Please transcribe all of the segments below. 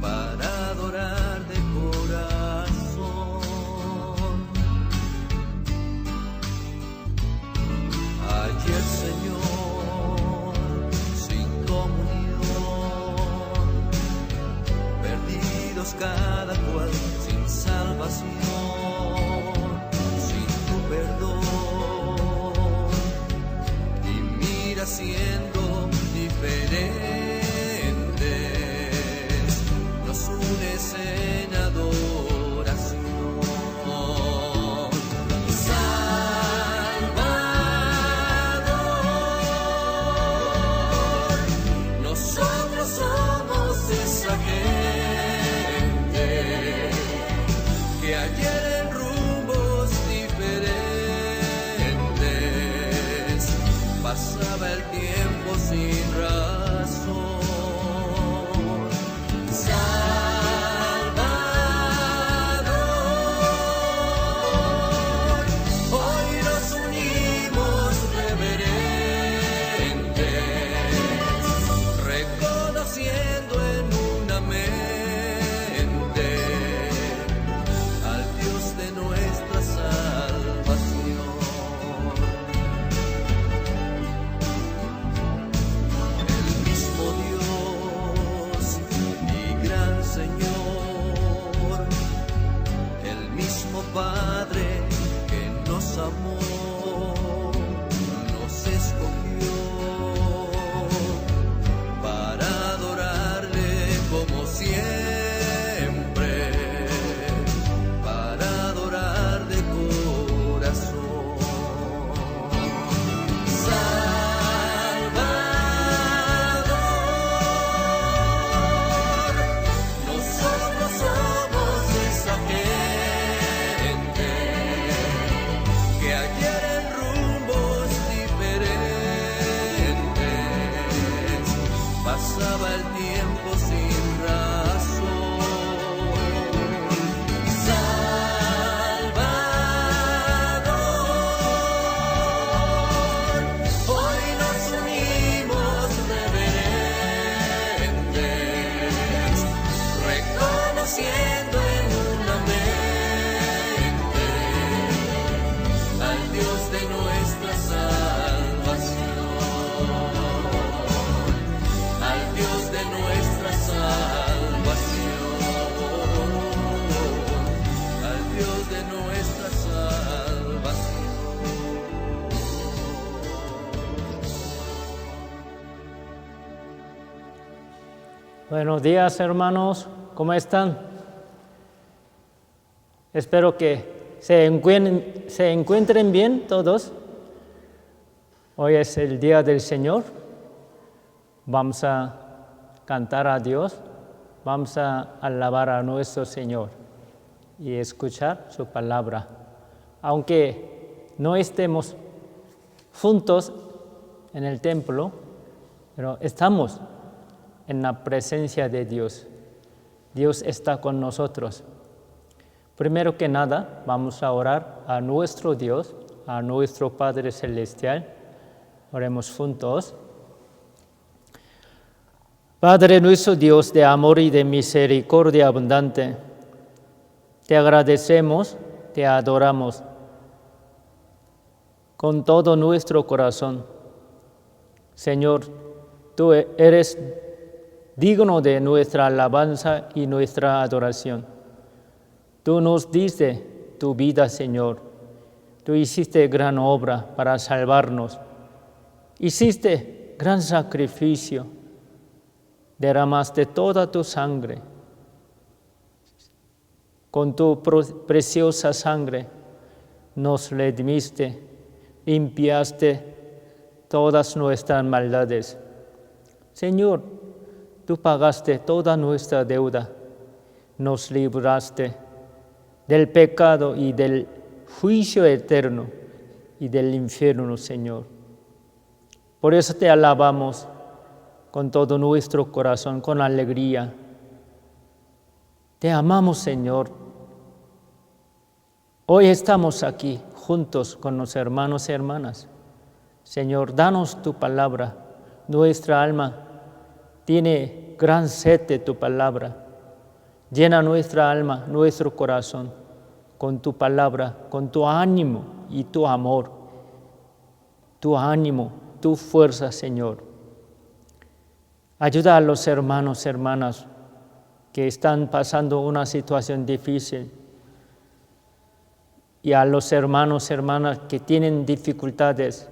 para adorar de corazón. Ayer, Señor, sin comunión, perdidos cada cual, sin salvación, sin tu perdón, y mira siendo diferentes, nos unes en adoración. Salvador, nosotros somos esa gente que ayer en rumbos diferentes pasaba el tiempo sin razón. Salvador, hoy nos unimos reverentes, reconociendo en una mente al Dios de nuestra salvación. El mismo Dios y gran Señor, el mismo Padre que nos amó, nos escogió para adorarle como siempre, para adorar de corazón. Salvador, nosotros somos esa gente que ayer en rumbos diferentes pasaba el tiempo sin razón. Salvador, hoy nos unimos reverentes, reconociendo en una mente al Dios de nuestra salvación, al Dios de nuestra salvación, al Dios de nuestra salvación. Buenos días, hermanos. ¿Cómo están? Espero que se encuentren bien todos. Hoy es el día del Señor. Vamos a cantar a Dios. Vamos a alabar a nuestro Señor y escuchar su palabra. Aunque no estemos juntos en el templo, pero estamos en la presencia de Dios. Dios está con nosotros. Primero que nada, vamos a orar a nuestro Dios, a nuestro Padre Celestial. Oremos juntos. Padre nuestro Dios de amor y de misericordia abundante, te agradecemos, te adoramos con todo nuestro corazón. Señor, tú eres digno de nuestra alabanza y nuestra adoración. Tú nos diste tu vida, Señor. Tú hiciste gran obra para salvarnos. Hiciste gran sacrificio. Derramaste toda tu sangre. Con tu preciosa sangre nos redimiste, limpiaste todas nuestras maldades. Señor, tú pagaste toda nuestra deuda, nos libraste del pecado y del juicio eterno y del infierno, Señor. Por eso te alabamos con todo nuestro corazón, con alegría. Te amamos, Señor. Hoy estamos aquí juntos con los hermanos y hermanas. Señor, danos tu palabra. Nuestra alma tiene gran sed de tu palabra. Llena nuestra alma, nuestro corazón con tu palabra, con tu ánimo y tu amor, tu ánimo, tu fuerza, Señor. Ayuda a los hermanos, hermanas que están pasando una situación difícil y a los hermanos, hermanas que tienen dificultades.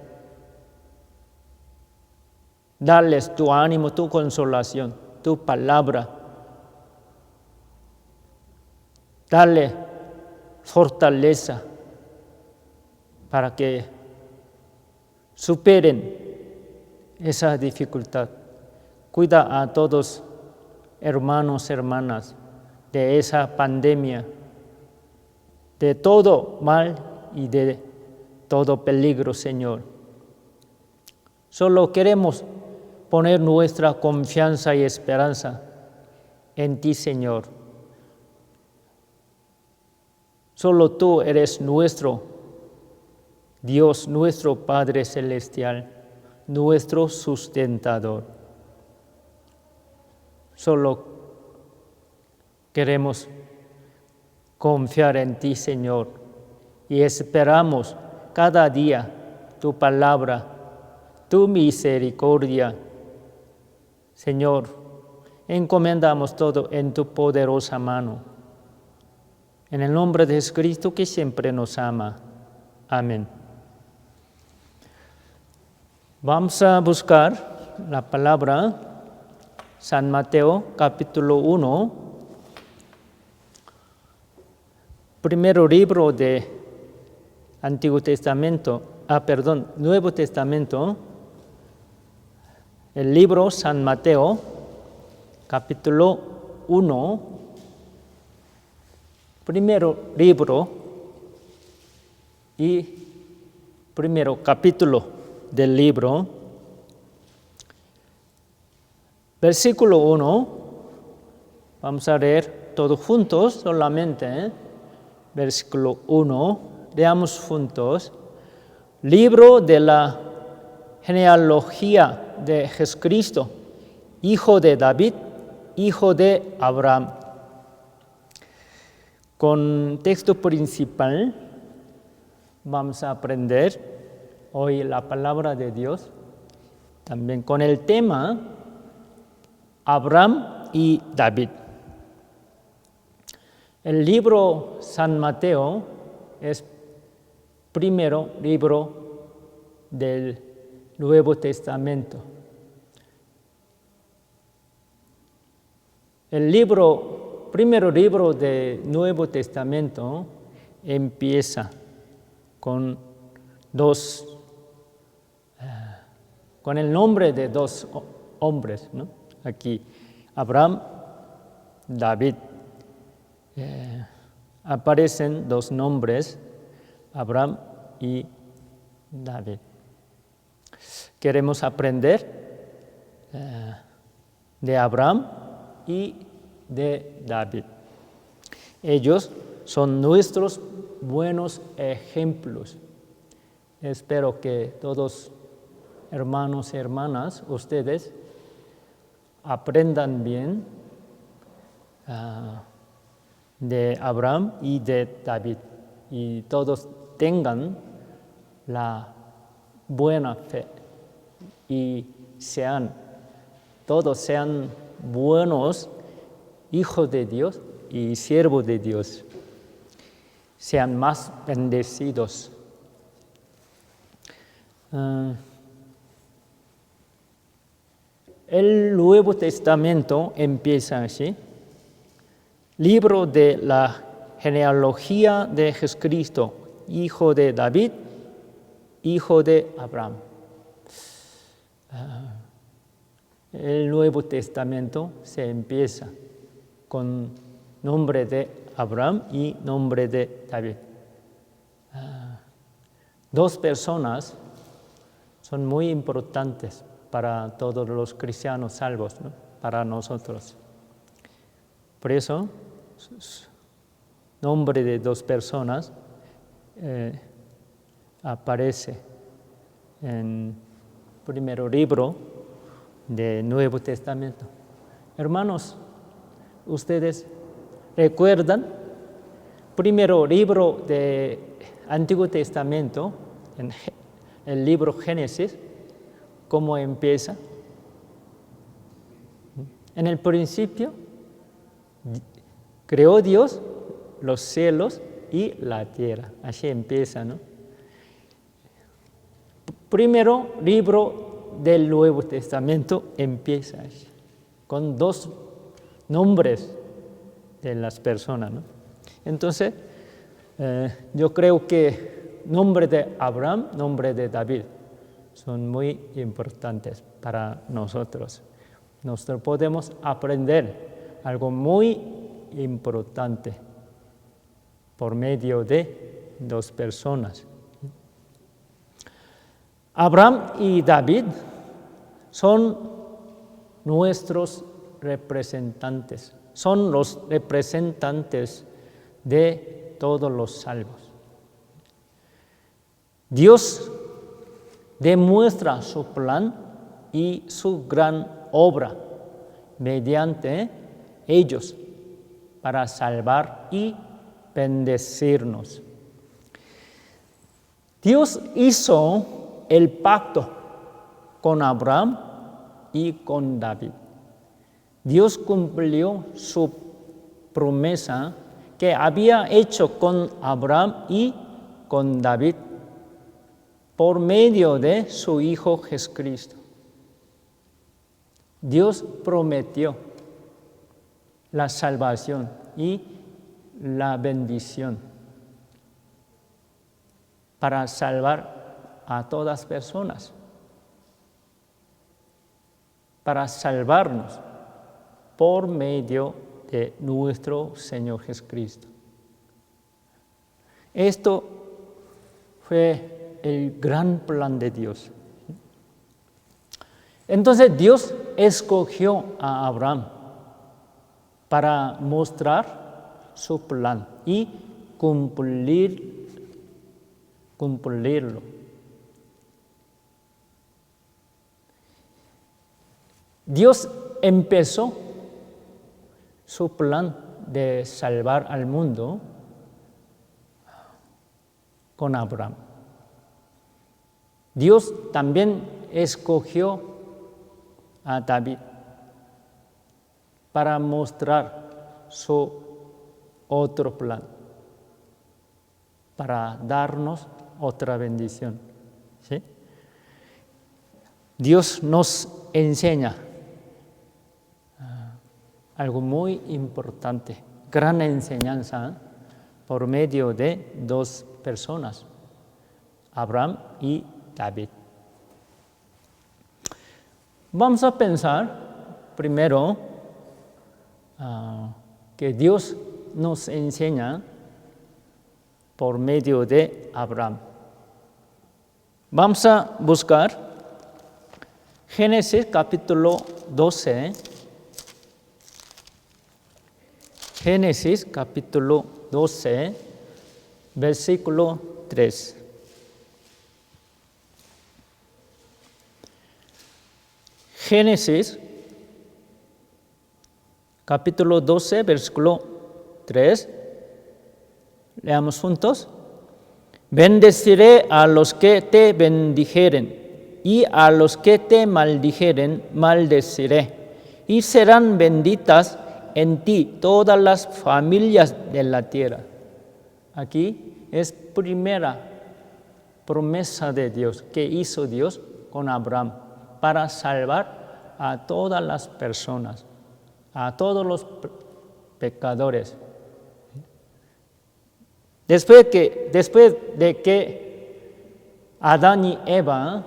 Darles tu ánimo, tu consolación, tu palabra. Dale fortaleza para que superen esa dificultad. Cuida a todos hermanos, hermanas de esa pandemia, de todo mal y de todo peligro, Señor. Solo queremos poner nuestra confianza y esperanza en ti, Señor. Solo tú eres nuestro Dios, nuestro Padre Celestial, nuestro sustentador. Solo queremos confiar en ti, Señor, y esperamos cada día tu palabra, tu misericordia. Señor, encomendamos todo en tu poderosa mano. En el nombre de Jesucristo que siempre nos ama. Amén. Vamos a buscar la palabra San Mateo, capítulo 1, primero libro de Nuevo Testamento, el libro San Mateo, capítulo 1, primero libro y primero capítulo del libro. Versículo 1, vamos a leer todos juntos solamente. Versículo 1, leamos juntos. Libro de la genealogía de Jesucristo, hijo de David, hijo de Abraham. Con texto principal vamos a aprender hoy la palabra de Dios, también con el tema Abraham y David. El libro San Mateo es primero libro del Nuevo Testamento. El primero libro del Nuevo Testamento empieza con el nombre de dos hombres, ¿no? Aquí, Abraham, David. Aparecen dos nombres, Abraham y David. Queremos aprender de Abraham y de David. Ellos son nuestros buenos ejemplos. Espero que todos, hermanos y hermanas, ustedes aprendan bien de Abraham y de David, y todos tengan la buena fe y todos sean buenos hijos de Dios y siervos de Dios, sean más bendecidos. El Nuevo Testamento empieza así. Libro de la genealogía de Jesucristo, hijo de David, hijo de Abraham. El Nuevo Testamento se empieza con nombre de Abraham y nombre de David. Dos personas son muy importantes para todos los cristianos salvos, ¿no? Para nosotros. Por eso, nombre de dos personas aparece en el primer libro del Nuevo Testamento. Hermanos, ¿ustedes recuerdan? Primero libro del Antiguo Testamento, en el libro Génesis, ¿cómo empieza? En el principio, creó Dios los cielos y la tierra. Así empieza, ¿no? Primero libro del Nuevo Testamento empieza así, con dos nombres de las personas, ¿no? Entonces, yo creo que nombre de Abraham, nombre de David son muy importantes para nosotros. Nosotros podemos aprender algo muy importante por medio de dos personas. Abraham y David son nuestros representantes, son los representantes de todos los salvos. Dios demuestra su plan y su gran obra mediante ellos para salvar y bendecirnos. Dios hizo el pacto con Abraham y con David. Dios cumplió su promesa que había hecho con Abraham y con David por medio de su Hijo Jesucristo. Dios prometió la salvación y la bendición para salvar a todas personas, para salvarnos por medio de nuestro Señor Jesucristo. Esto fue el gran plan de Dios. Entonces Dios escogió a Abraham para mostrar su plan y cumplirlo. Dios empezó su plan de salvar al mundo con Abraham. Dios también escogió a David para mostrar su otro plan, para darnos otra bendición. ¿Sí? Dios nos enseña algo muy importante, gran enseñanza por medio de dos personas, Abraham y David. Vamos a pensar primero que Dios nos enseña por medio de Abraham. Vamos a buscar Génesis capítulo 12. Génesis capítulo 12, versículo 3. Génesis capítulo 12, versículo 3. Leamos juntos. Bendeciré a los que te bendijeren, y a los que te maldijeren, maldeciré. Y serán benditas en ti todas las familias de la tierra. Aquí es primera promesa de Dios que hizo Dios con Abraham para salvar a todas las personas, a todos los pecadores. Después de que Adán y Eva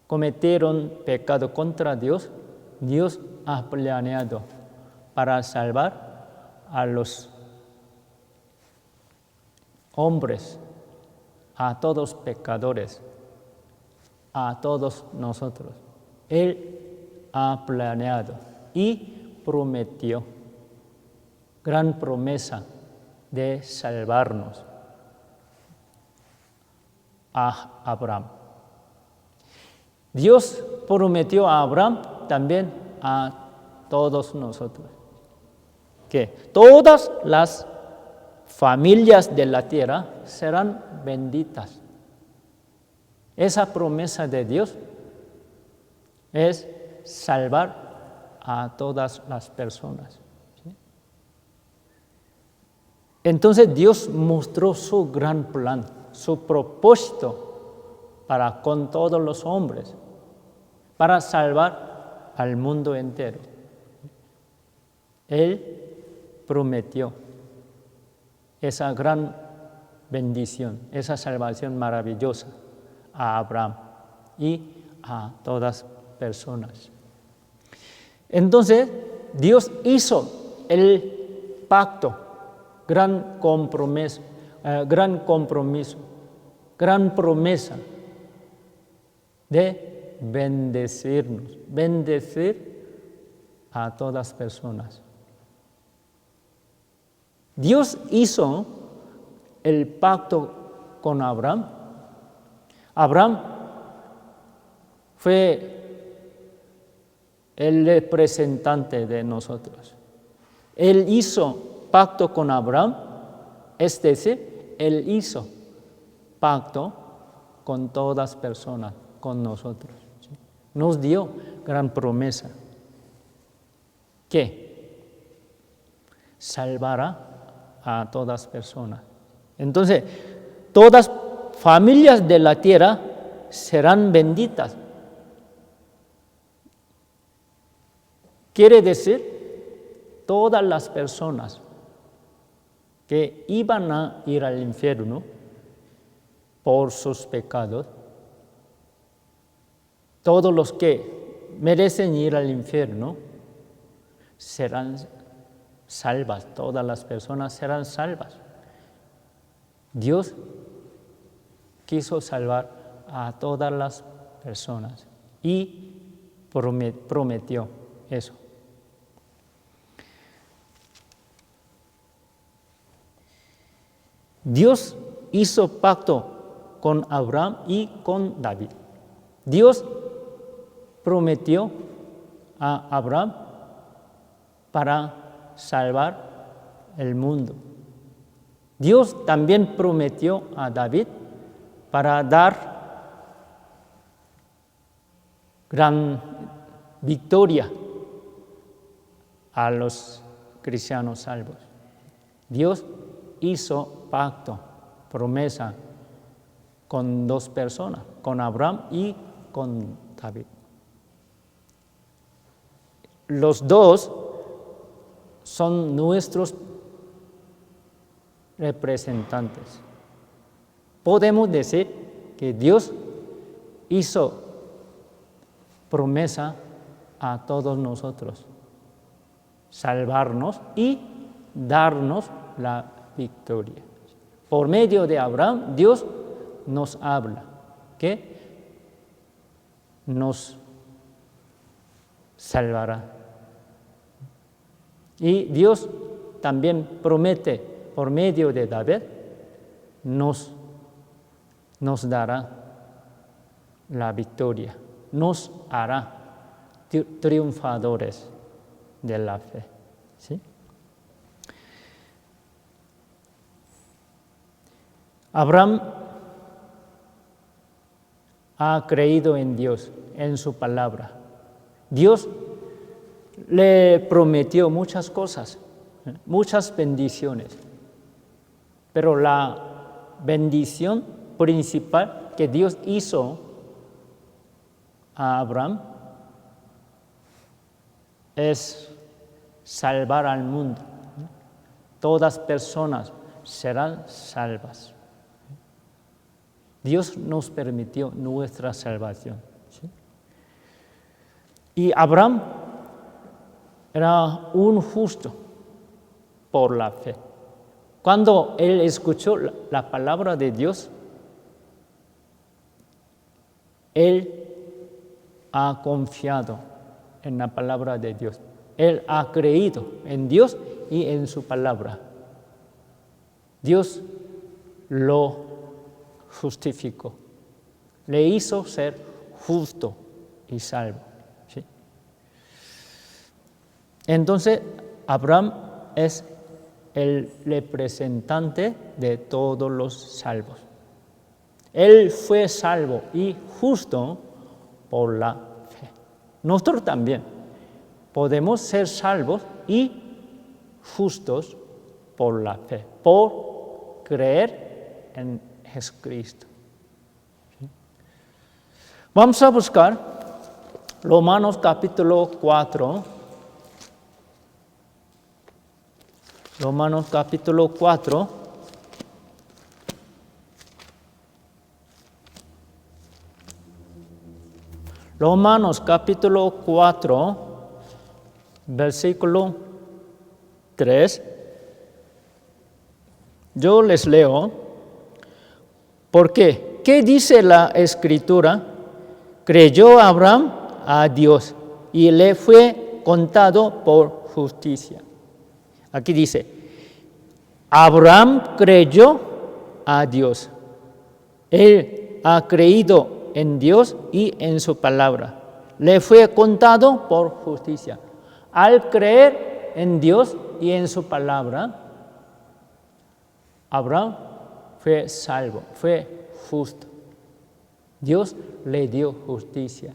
cometieron pecado contra Dios, Dios ha planeado para salvar a los hombres, a todos pecadores, a todos nosotros. Él ha planeado y prometió, gran promesa de salvarnos a Abraham. Dios prometió a Abraham también a todos nosotros que todas las familias de la tierra serán benditas. Esa promesa de Dios es salvar a todas las personas. ¿Sí? Entonces Dios mostró su gran plan, su propósito para con todos los hombres, para salvar al mundo entero. Él prometió esa gran bendición, esa salvación maravillosa a Abraham y a todas personas. Entonces, Dios hizo el pacto, gran compromiso, gran promesa de bendecirnos, bendecir a todas personas. Dios hizo el pacto con Abraham. Abraham fue el representante de nosotros. Él hizo pacto con Abraham, es decir, Él hizo pacto con todas las personas, con nosotros. ¿Sí? Nos dio gran promesa que salvará a todas las personas. Entonces, todas familias de la tierra serán benditas. Quiere decir, todas las personas que iban a ir al infierno por sus pecados, todos los que merecen ir al infierno serán salvas, todas las personas serán salvas. Dios quiso salvar a todas las personas y prometió eso. Dios hizo pacto con Abraham y con David. Dios prometió a Abraham para salvar el mundo. Dios también prometió a David para dar gran victoria a los cristianos salvos. Dios hizo pacto, promesa con dos personas, con Abraham y con David. Los dos son nuestros representantes. Podemos decir que Dios hizo promesa a todos nosotros, salvarnos y darnos la victoria. Por medio de Abraham, Dios nos habla, que nos salvará. Y Dios también promete, por medio de David, nos dará la victoria, nos hará triunfadores de la fe. ¿Sí? Abraham ha creído en Dios, en su palabra. Dios le prometió muchas cosas, muchas bendiciones, pero la bendición principal que Dios hizo a Abraham es salvar al mundo. Todas personas serán salvas. Dios nos permitió nuestra salvación. ¿Sí? Y Abraham era un justo por la fe. Cuando él escuchó la palabra de Dios, él ha confiado en la palabra de Dios. Él ha creído en Dios y en su palabra. Dios lo justificó, le hizo ser justo y salvo. ¿Sí? Entonces, Abraham es el representante de todos los salvos. Él fue salvo y justo por la fe. Nosotros también podemos ser salvos y justos por la fe, por creer en Jesucristo. ¿Sí? Vamos a buscar Romanos capítulo 4. Romanos capítulo 4. Romanos capítulo 4, versículo 3. Yo les leo. ¿Por qué? ¿Qué dice la Escritura? Creyó Abraham a Dios y le fue contado por justicia. Aquí dice, Abraham creyó a Dios. Él ha creído en Dios y en su palabra. Le fue contado por justicia. Al creer en Dios y en su palabra, Abraham fue salvo, fue justo. Dios le dio justicia.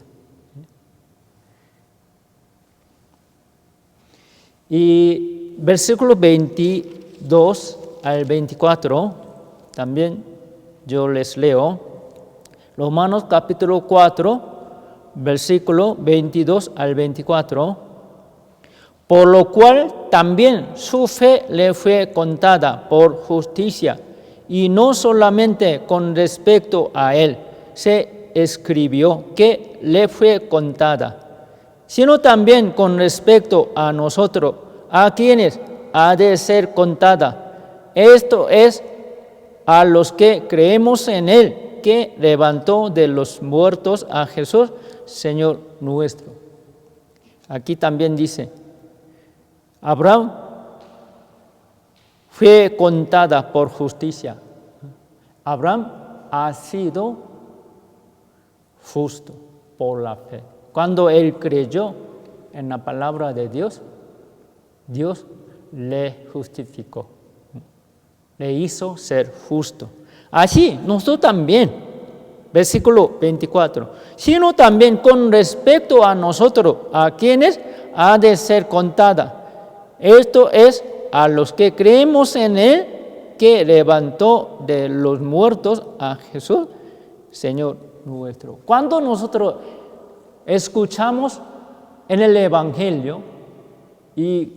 Y versículo 22 al 24, también yo les leo. Romanos capítulo 4, versículo 22 al 24. Por lo cual también su fe le fue contada por justicia, y no solamente con respecto a él se escribió que le fue contada, sino también con respecto a nosotros, a quienes ha de ser contada. Esto es, a los que creemos en él, que levantó de los muertos a Jesús, Señor nuestro. Aquí también dice, Abraham fue contada por justicia. Abraham ha sido justo por la fe. Cuando él creyó en la palabra de Dios, Dios le justificó, le hizo ser justo. Así, nosotros también, versículo 24, sino también con respecto a nosotros, a quienes ha de ser contada. Esto es, a los que creemos en él, que levantó de los muertos a Jesús, Señor nuestro. Cuando nosotros escuchamos en el Evangelio y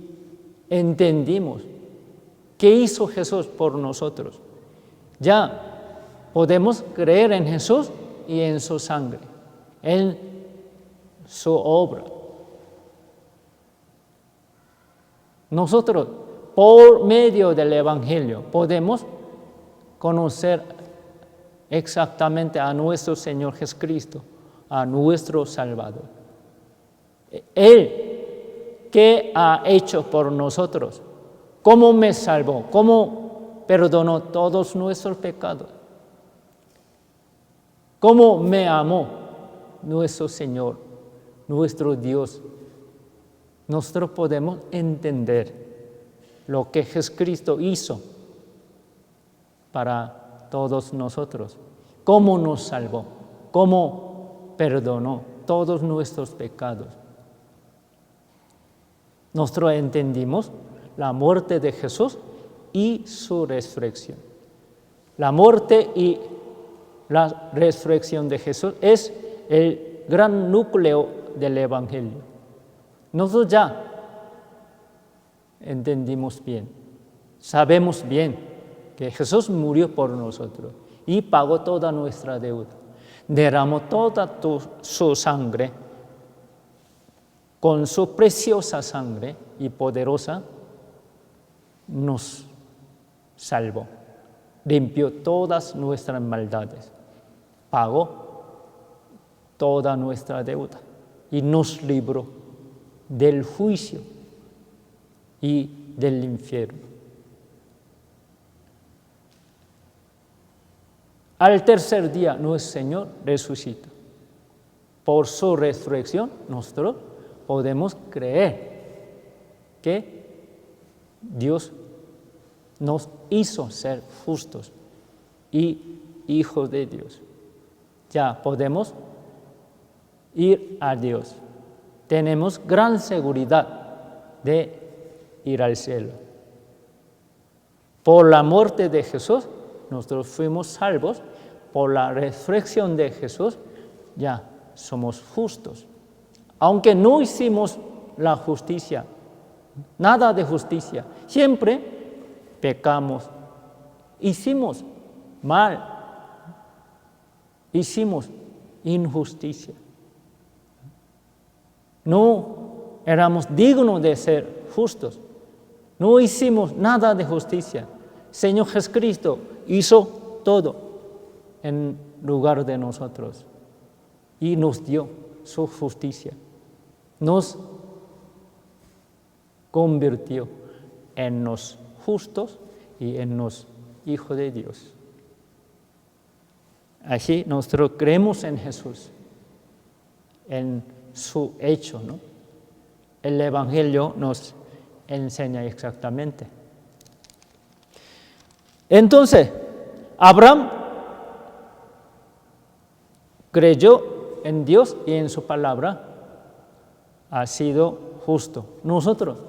entendimos qué hizo Jesús por nosotros, ya podemos creer en Jesús y en su sangre, en su obra. Nosotros, por medio del Evangelio, podemos conocer exactamente a nuestro Señor Jesucristo, a nuestro Salvador. Él, ¿qué ha hecho por nosotros? ¿Cómo me salvó? ¿Cómo perdonó todos nuestros pecados? ¿Cómo me amó nuestro Señor, nuestro Dios? Nosotros podemos entender lo que Jesucristo hizo para todos nosotros, cómo nos salvó, cómo perdonó todos nuestros pecados. Nosotros entendimos la muerte de Jesús y su resurrección. La muerte y la resurrección de Jesús es el gran núcleo del Evangelio. Nosotros ya entendimos bien, sabemos bien que Jesús murió por nosotros y pagó toda nuestra deuda, derramó toda su sangre, con su preciosa sangre y poderosa nos salvó, limpió todas nuestras maldades, pagó toda nuestra deuda y nos libró del juicio y del infierno. Al tercer día nuestro Señor resucita. por su resurrección, nosotros podemos creer que Dios nos hizo ser justos y hijos de Dios. Ya podemos ir a Dios. Tenemos gran seguridad de ir al cielo. Por la muerte de Jesús, nosotros fuimos salvos. Por la resurrección de Jesús, ya somos justos. Aunque no hicimos la justicia, nada de justicia, siempre pecamos, hicimos mal, hicimos injusticia. No éramos dignos de ser justos, no hicimos nada de justicia. Señor Jesucristo hizo todo en lugar de nosotros y nos dio su justicia. Nos convirtió en los justos y en los hijos de Dios. Así nosotros creemos en Jesús, en su hecho, ¿no? El Evangelio nos enseña exactamente. Entonces, Abraham creyó en Dios y en su palabra, ha sido justo. Nosotros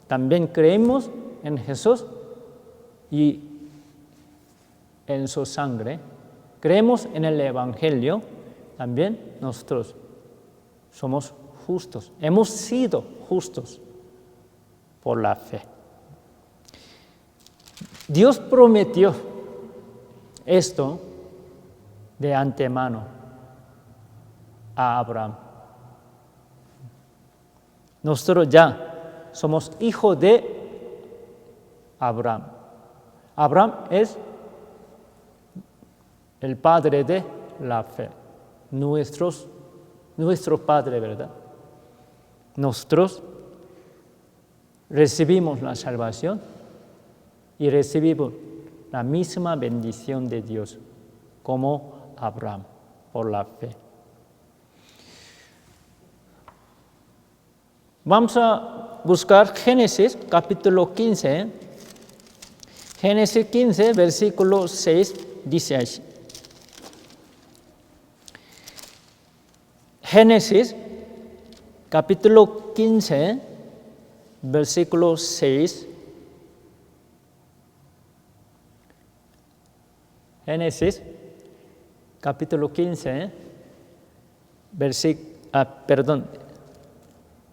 también creemos en Jesús y en su sangre. Creemos en el Evangelio, también nosotros somos justos. Hemos sido justos por la fe. Dios prometió esto de antemano a Abraham. Nosotros ya somos hijos de Abraham. Abraham es el padre de la fe, nuestro padre, ¿verdad? Nosotros recibimos la salvación y recibimos la misma bendición de Dios como Abraham por la fe. Vamos a buscar Génesis capítulo 15. Génesis 15, versículo 6, dice así. Génesis capítulo 15, versículo 6. Génesis capítulo 15,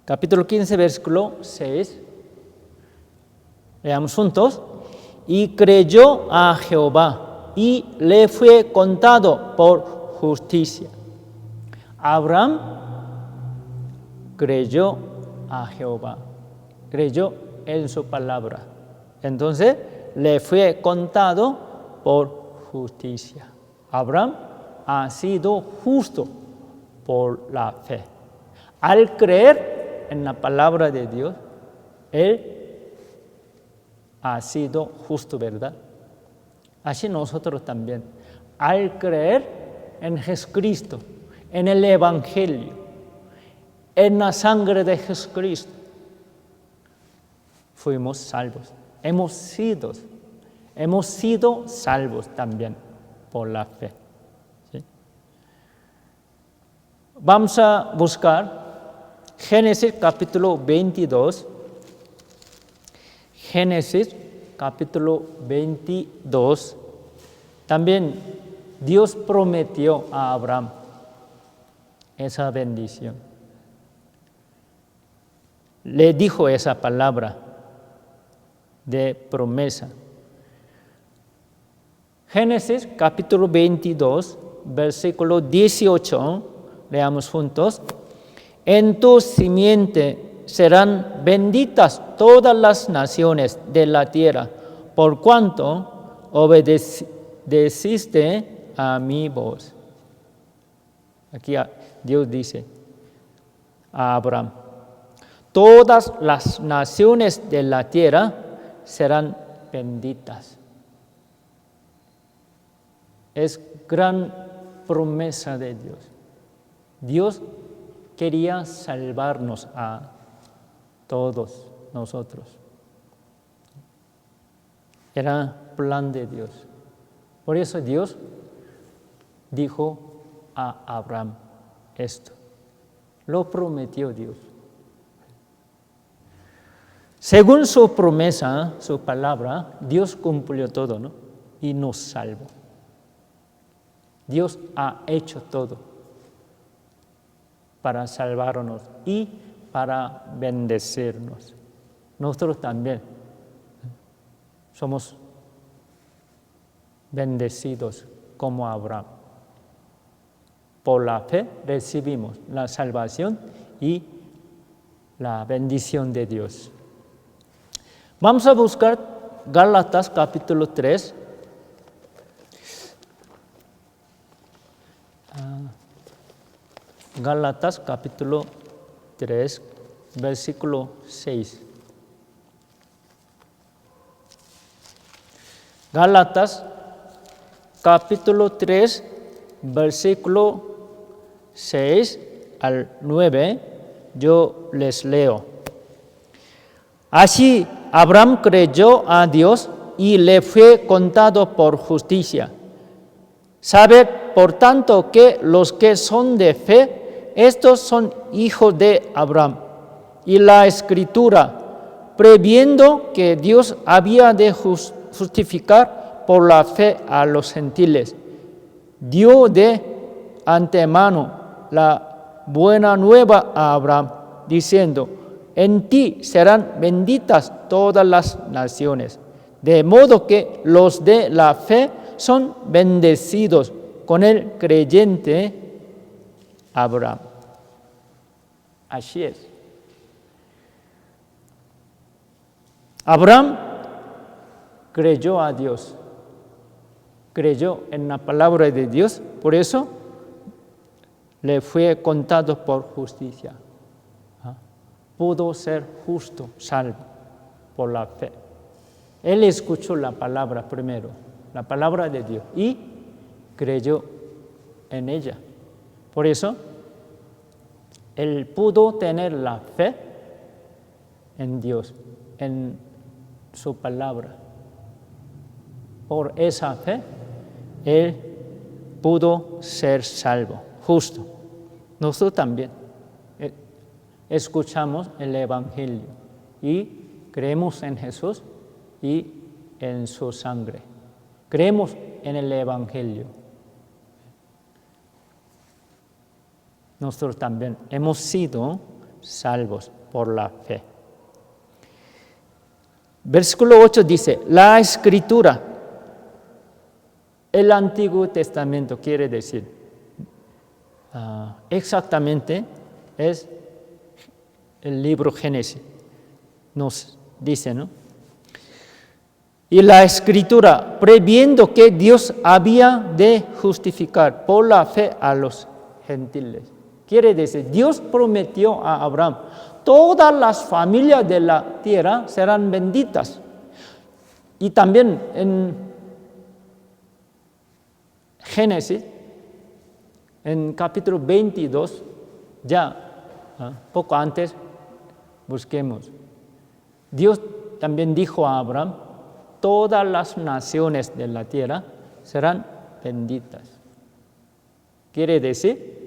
capítulo 15, versículo 6. Leamos juntos. Y creyó a Jehová y le fue contado por justicia. Abraham creyó a Jehová, creyó en su palabra. Entonces le fue contado por justicia. Abraham ha sido justo por la fe. Al creer en la palabra de Dios, él ha sido justo, ¿verdad? Así nosotros también, al creer en Jesucristo, en el Evangelio, en la sangre de Jesucristo, fuimos salvos. Hemos sido salvos también por la fe. ¿Sí? Vamos a buscar Génesis capítulo 22. Génesis capítulo 22. También Dios prometió a Abraham esa bendición. Le dijo esa palabra de promesa. Génesis capítulo 22, versículo 18, leamos juntos. En tu simiente serán benditas todas las naciones de la tierra, por cuanto obedeciste a mi voz. Aquí Dios dice a Abraham, todas las naciones de la tierra serán benditas. Es gran promesa de Dios. Dios quería salvarnos a todos nosotros. Era plan de Dios. Por eso Dios dijo a Abraham esto. Lo prometió Dios. Según su promesa, su palabra, Dios cumplió todo, ¿no? Y nos salvó. Dios ha hecho todo para salvarnos y para bendecirnos. Nosotros también somos bendecidos como Abraham. Por la fe recibimos la salvación y la bendición de Dios. Vamos a buscar Gálatas capítulo 3. Gálatas capítulo 3, versículo 6. Gálatas capítulo 3, versículo 6 al 9, yo les leo. Así Abraham creyó a Dios y le fue contado por justicia. Sabed, por tanto, que los que son de fe, estos son hijos de Abraham. Y la Escritura, previendo que Dios había de justificar por la fe a los gentiles, dio de antemano la buena nueva a Abraham, diciendo: en ti serán benditas todas las naciones. De modo que los de la fe son bendecidos con el creyente Abraham. Así es. Abraham creyó a Dios, creyó en la palabra de Dios, por eso le fue contado por justicia. Pudo ser justo, salvo por la fe. Él escuchó la palabra primero, la palabra de Dios, y creyó en ella. Por eso, él pudo tener la fe en Dios, en su palabra. Por esa fe, él pudo ser salvo, justo. Nosotros también escuchamos el Evangelio y creemos en Jesús y en su sangre. Creemos en el Evangelio. Nosotros también hemos sido salvos por la fe. Versículo 8 dice: la Escritura, el Antiguo Testamento quiere decir, exactamente es el libro Génesis, nos dice, ¿no? Y la Escritura, previendo que Dios había de justificar por la fe a los gentiles. Quiere decir, Dios prometió a Abraham: todas las familias de la tierra serán benditas. Y también en Génesis, en capítulo 22, ya poco antes, busquemos. Dios también dijo a Abraham: todas las naciones de la tierra serán benditas. Quiere decir,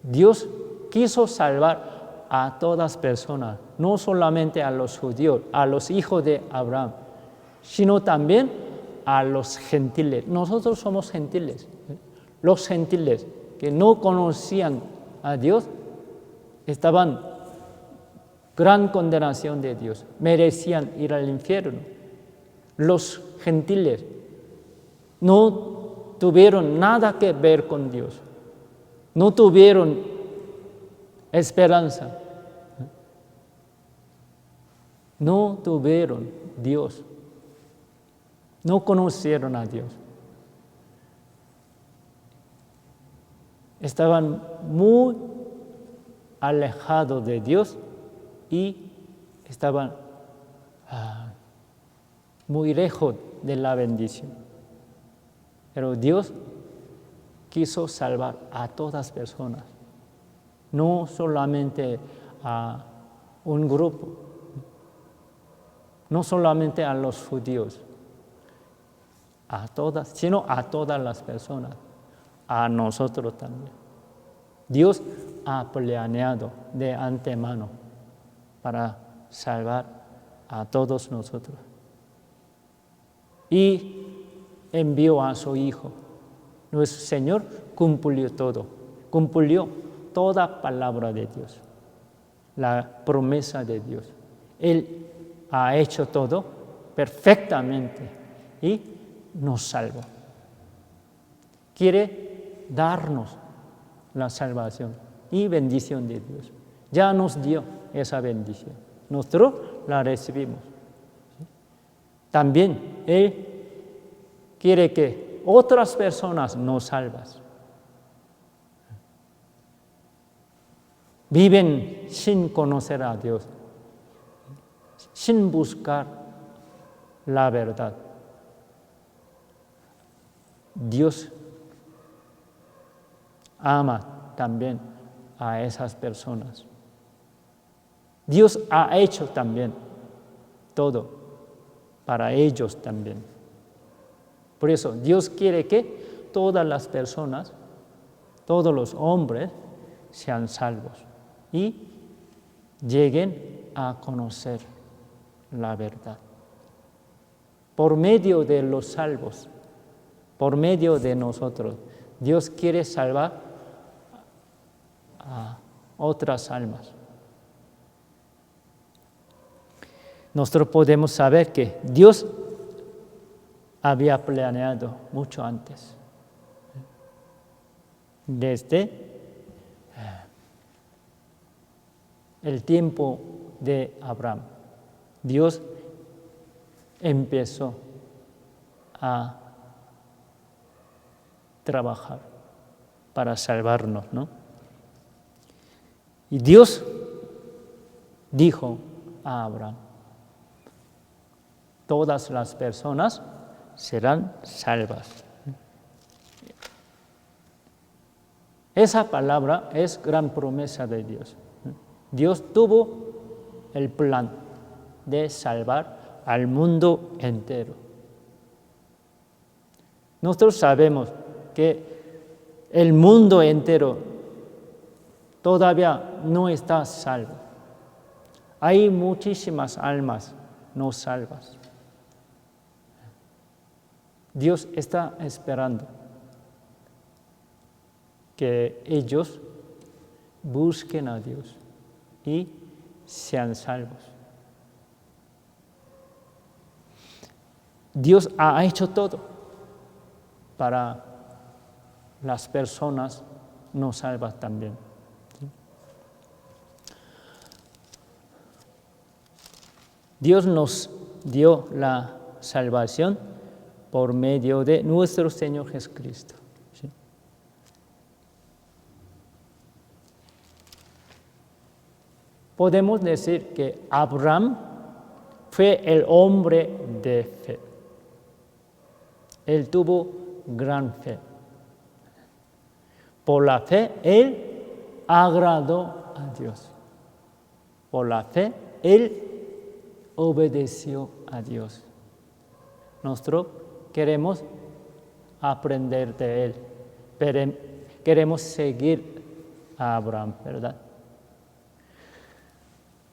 Dios quiso salvar a todas personas, no solamente a los judíos, a los hijos de Abraham, sino también a los gentiles. Nosotros somos gentiles. Los gentiles que no conocían a Dios estaban gran condenación de Dios, merecían ir al infierno. Los gentiles no tuvieron nada que ver con Dios, no tuvieron esperanza, no tuvieron Dios, no conocieron a Dios. Estaban muy alejados de Dios y estaban muy lejos de la bendición. Pero Dios quiso salvar a todas personas. no solamente a un grupo, no solamente a los judíos, sino a todas las personas, a nosotros también. Dios ha planeado de antemano para salvar a todos nosotros. Y envió a su Hijo. Nuestro Señor cumplió todo, cumplió toda palabra de Dios, la promesa de Dios. Él ha hecho todo perfectamente y nos salvó. Quiere darnos la salvación y bendición de Dios. Ya nos dio esa bendición. Nosotros la recibimos. También Él quiere que otras personas nos salven. Viven sin conocer a Dios, sin buscar la verdad. Dios ama también a esas personas. Dios ha hecho también todo para ellos también. Por eso Dios quiere que todas las personas, todos los hombres sean salvos y lleguen a conocer la verdad. Por medio de los salvos, por medio de nosotros, Dios quiere salvar a otras almas. Nosotros podemos saber que Dios había planeado mucho antes. Desde el tiempo de Abraham, Dios empezó a trabajar para salvarnos, ¿no? Y Dios dijo a Abraham: todas las personas serán salvas. Esa palabra es gran promesa de Dios. Dios tuvo el plan de salvar al mundo entero. Nosotros sabemos que el mundo entero todavía no está salvo. Hay muchísimas almas no salvas. Dios está esperando que ellos busquen a Dios y sean salvos. Dios ha hecho todo para las personas no salvas también. Dios nos dio la salvación por medio de nuestro Señor Jesucristo. ¿Sí? Podemos decir que Abraham fue el hombre de fe. Él tuvo gran fe. Por la fe, él agradó a Dios. Por la fe, él obedeció a Dios. Nosotros queremos aprender de él. Queremos seguir a Abraham, ¿verdad?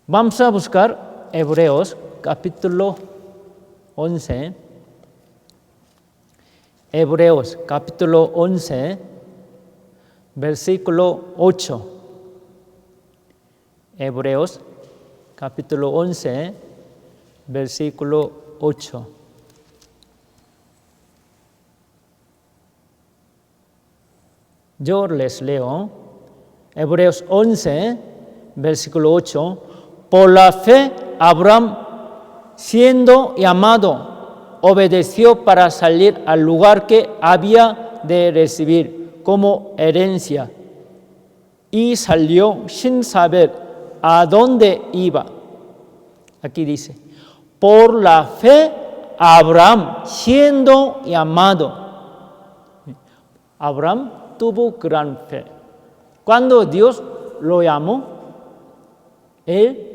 Vamos a buscar Hebreos capítulo 11. Hebreos capítulo 11, versículo 8. Hebreos capítulo 11, versículo 8. Yo les leo. Hebreos 11, versículo 8. Por la fe, Abraham, siendo llamado, obedeció para salir al lugar que había de recibir como herencia, y salió sin saber a dónde iba. Aquí dice: por la fe, Abraham, siendo llamado. Abraham tuvo gran fe. Cuando Dios lo llamó, él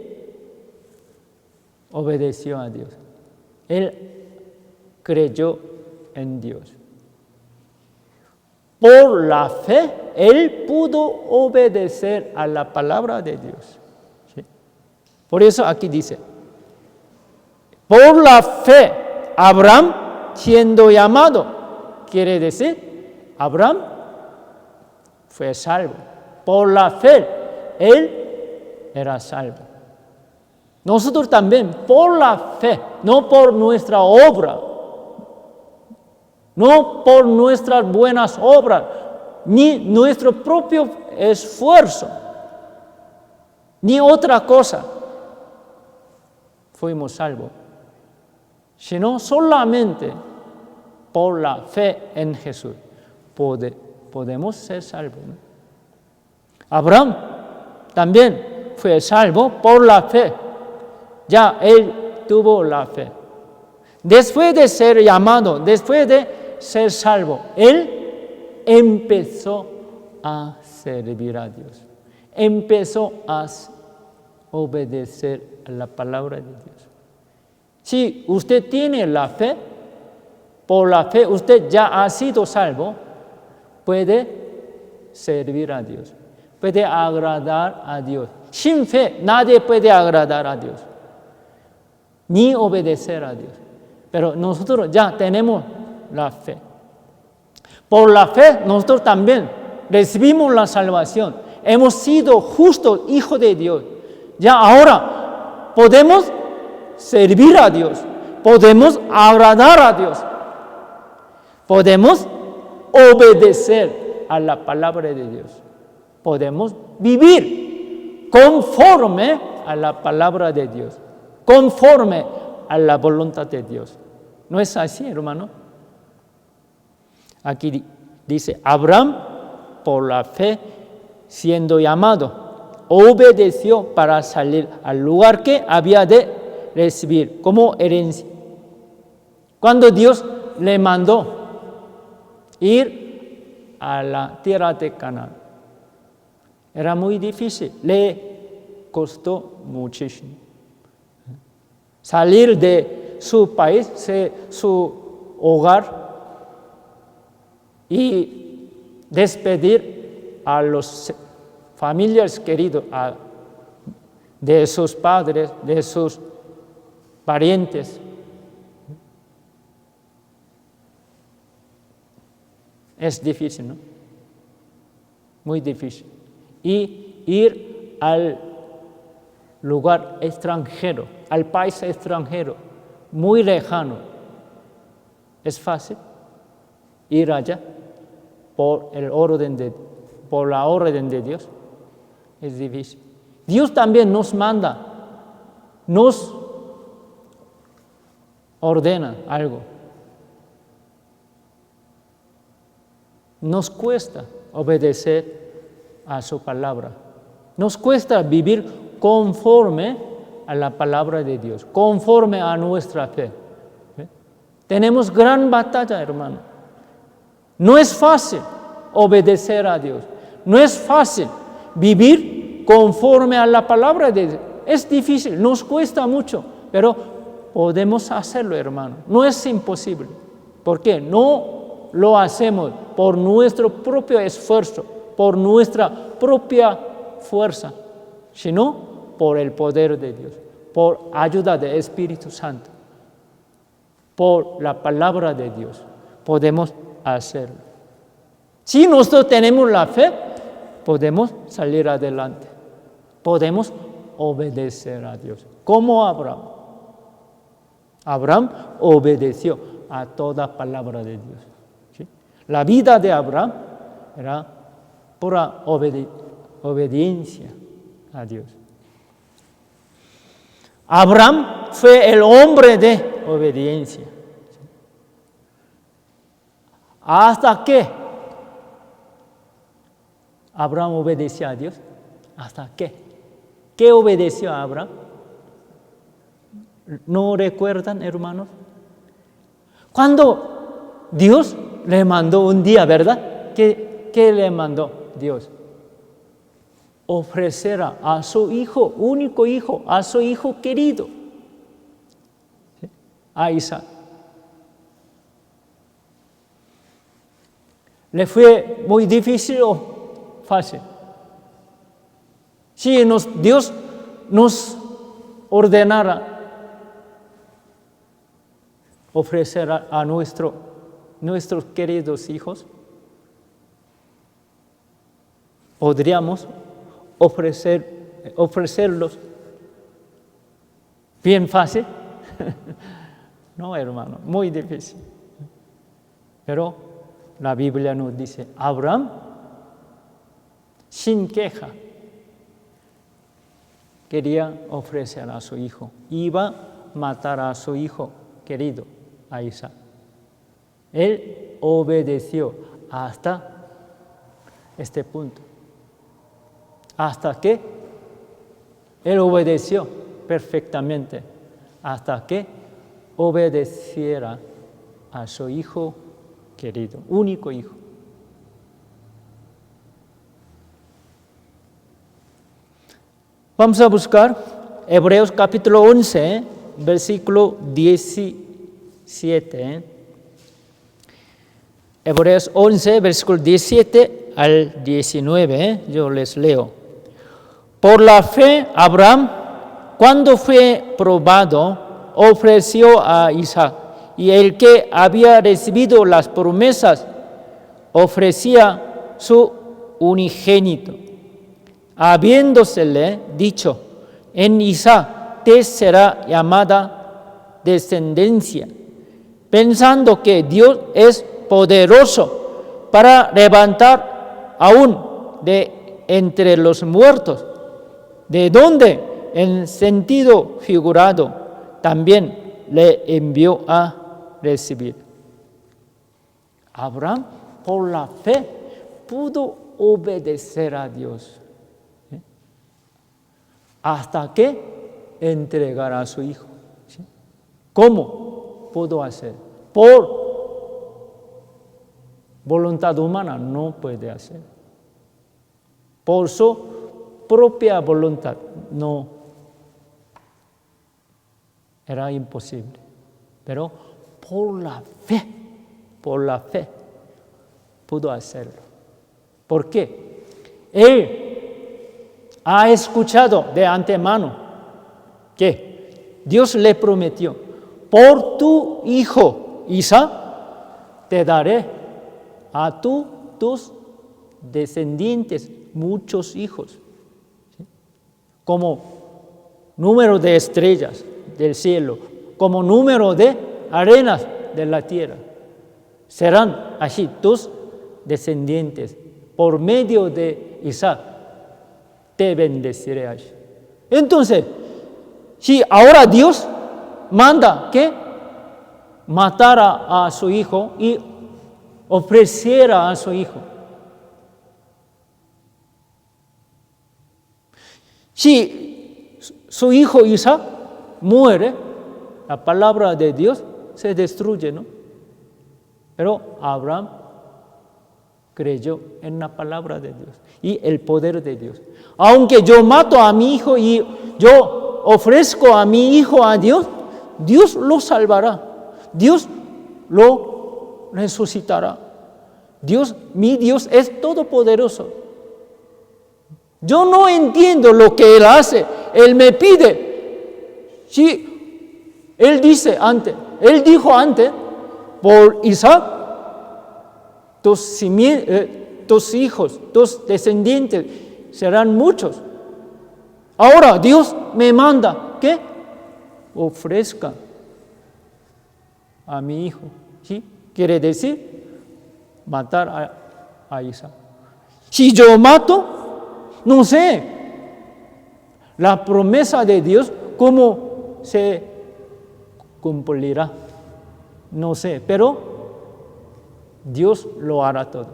obedeció a Dios. Él creyó en Dios. Por la fe, él pudo obedecer a la palabra de Dios. ¿Sí? Por eso aquí dice, por la fe, Abraham siendo llamado, quiere decir, Abraham fue salvo. Por la fe, él era salvo. Nosotros también, por la fe, no por nuestra obra, no por nuestras buenas obras, ni nuestro propio esfuerzo, ni otra cosa, fuimos salvos, sino solamente por la fe en Jesús podemos ser salvos, ¿no? Abraham también fue salvo por la fe. Ya él tuvo la fe. Después de ser llamado, después de ser salvo, él empezó a servir a Dios. Empezó a obedecer a la palabra de Dios. Si usted tiene la fe, por la fe usted ya ha sido salvo, puede servir a Dios, puede agradar a Dios. Sin fe nadie puede agradar a Dios, ni obedecer a Dios. Pero nosotros ya tenemos la fe. Por la fe nosotros también recibimos la salvación. Hemos sido justos hijos de Dios. Ya ahora podemos servir a Dios. Podemos agradar a Dios. Podemos obedecer a la palabra de Dios. Podemos vivir conforme a la palabra de Dios. Conforme a la voluntad de Dios. ¿No es así, hermano? Aquí dice, Abraham, por la fe, siendo llamado, obedeció para salir al lugar que había de recibir como herencia. Cuando Dios le mandó ir a la tierra de Canaán, era muy difícil, le costó muchísimo. Salir de su país, su hogar, y despedir a los familiares queridos, de sus padres, de sus parientes. Es difícil, ¿no? Muy difícil. Y ir al lugar extranjero, al país extranjero, muy lejano. ¿Es fácil ir allá por la orden de Dios? Es difícil. Dios también nos manda, nos ordena algo. Nos cuesta obedecer a su palabra. Nos cuesta vivir conforme a la palabra de Dios, conforme a nuestra fe. Tenemos gran batalla, hermano. No es fácil obedecer a Dios. No es fácil vivir conforme a la palabra de Dios. Es difícil, nos cuesta mucho, pero podemos hacerlo, hermano. No es imposible. ¿Por qué? No lo hacemos por nuestro propio esfuerzo, por nuestra propia fuerza, sino por el poder de Dios, por ayuda del Espíritu Santo, por la palabra de Dios. Podemos hacerlo. Si nosotros tenemos la fe, podemos salir adelante. Podemos obedecer a Dios. Como Abraham. Abraham obedeció a toda palabra de Dios. ¿Sí? La vida de Abraham era pura obediencia a Dios. Abraham fue el hombre de obediencia. ¿Hasta qué? Abraham obedeció a Dios. ¿Hasta qué? ¿Qué obedeció a Abraham? ¿No recuerdan, hermanos? Cuando Dios le mandó un día, ¿verdad? ¿Qué le mandó Dios? ofrecer a su hijo, único hijo, a su hijo querido, ¿sí? A Isaac. ¿Le fue muy difícil o fácil? Si Dios nos ordenara ofrecer a nuestros queridos hijos, podríamos ofrecerlos bien fácil. No, hermano, muy difícil. Pero la Biblia nos dice, Abraham, sin queja, quería ofrecer a su hijo. Iba a matar a su hijo querido, a Isaac. Él obedeció hasta este punto. Hasta que él obedeció perfectamente. Hasta que obedeciera a su hijo querido, único hijo. Vamos a buscar Hebreos capítulo 11, versículo 17. Hebreos 11, versículo 17 al 19, yo les leo. Por la fe, Abraham, cuando fue probado, ofreció a Isaac, y el que había recibido las promesas ofrecía su unigénito, habiéndosele dicho, en Isaac te será llamada descendencia, pensando que Dios es poderoso para levantar aún de entre los muertos, de donde, en sentido figurado, también le envió a recibir. Abraham, por la fe, pudo obedecer a Dios, ¿sí? Hasta que entregara a su hijo, ¿sí? ¿Cómo pudo hacer? Por voluntad humana no puede hacer. Por su propia voluntad no. Era imposible. Pero por la fe, pudo hacerlo. ¿Por qué? Él ha escuchado de antemano que Dios le prometió, por tu hijo Isaac, te daré a tus descendientes muchos hijos, ¿sí? Como número de estrellas del cielo, como número de arenas de la tierra. Serán así tus descendientes. Por medio de Isaac te bendeciré así. Entonces, si ahora Dios manda que matara a su hijo y ofreciera a su hijo, si su hijo Isaac muere, la palabra de Dios se destruye, ¿no? Pero Abraham creyó en la palabra de Dios y el poder de Dios. Aunque yo mato a mi hijo y yo ofrezco a mi hijo a Dios, Dios lo salvará. Dios lo resucitará. Mi Dios es todopoderoso. Yo no entiendo lo que Él hace. Él me pide. Si Él dijo antes, por Isaac, tus hijos, tus descendientes serán muchos. Ahora Dios me manda que ofrezca a mi hijo. ¿Sí? Quiere decir matar a Isaac. Si yo mato, no sé la promesa de Dios cómo se cumplirá. No sé, pero Dios lo hará todo.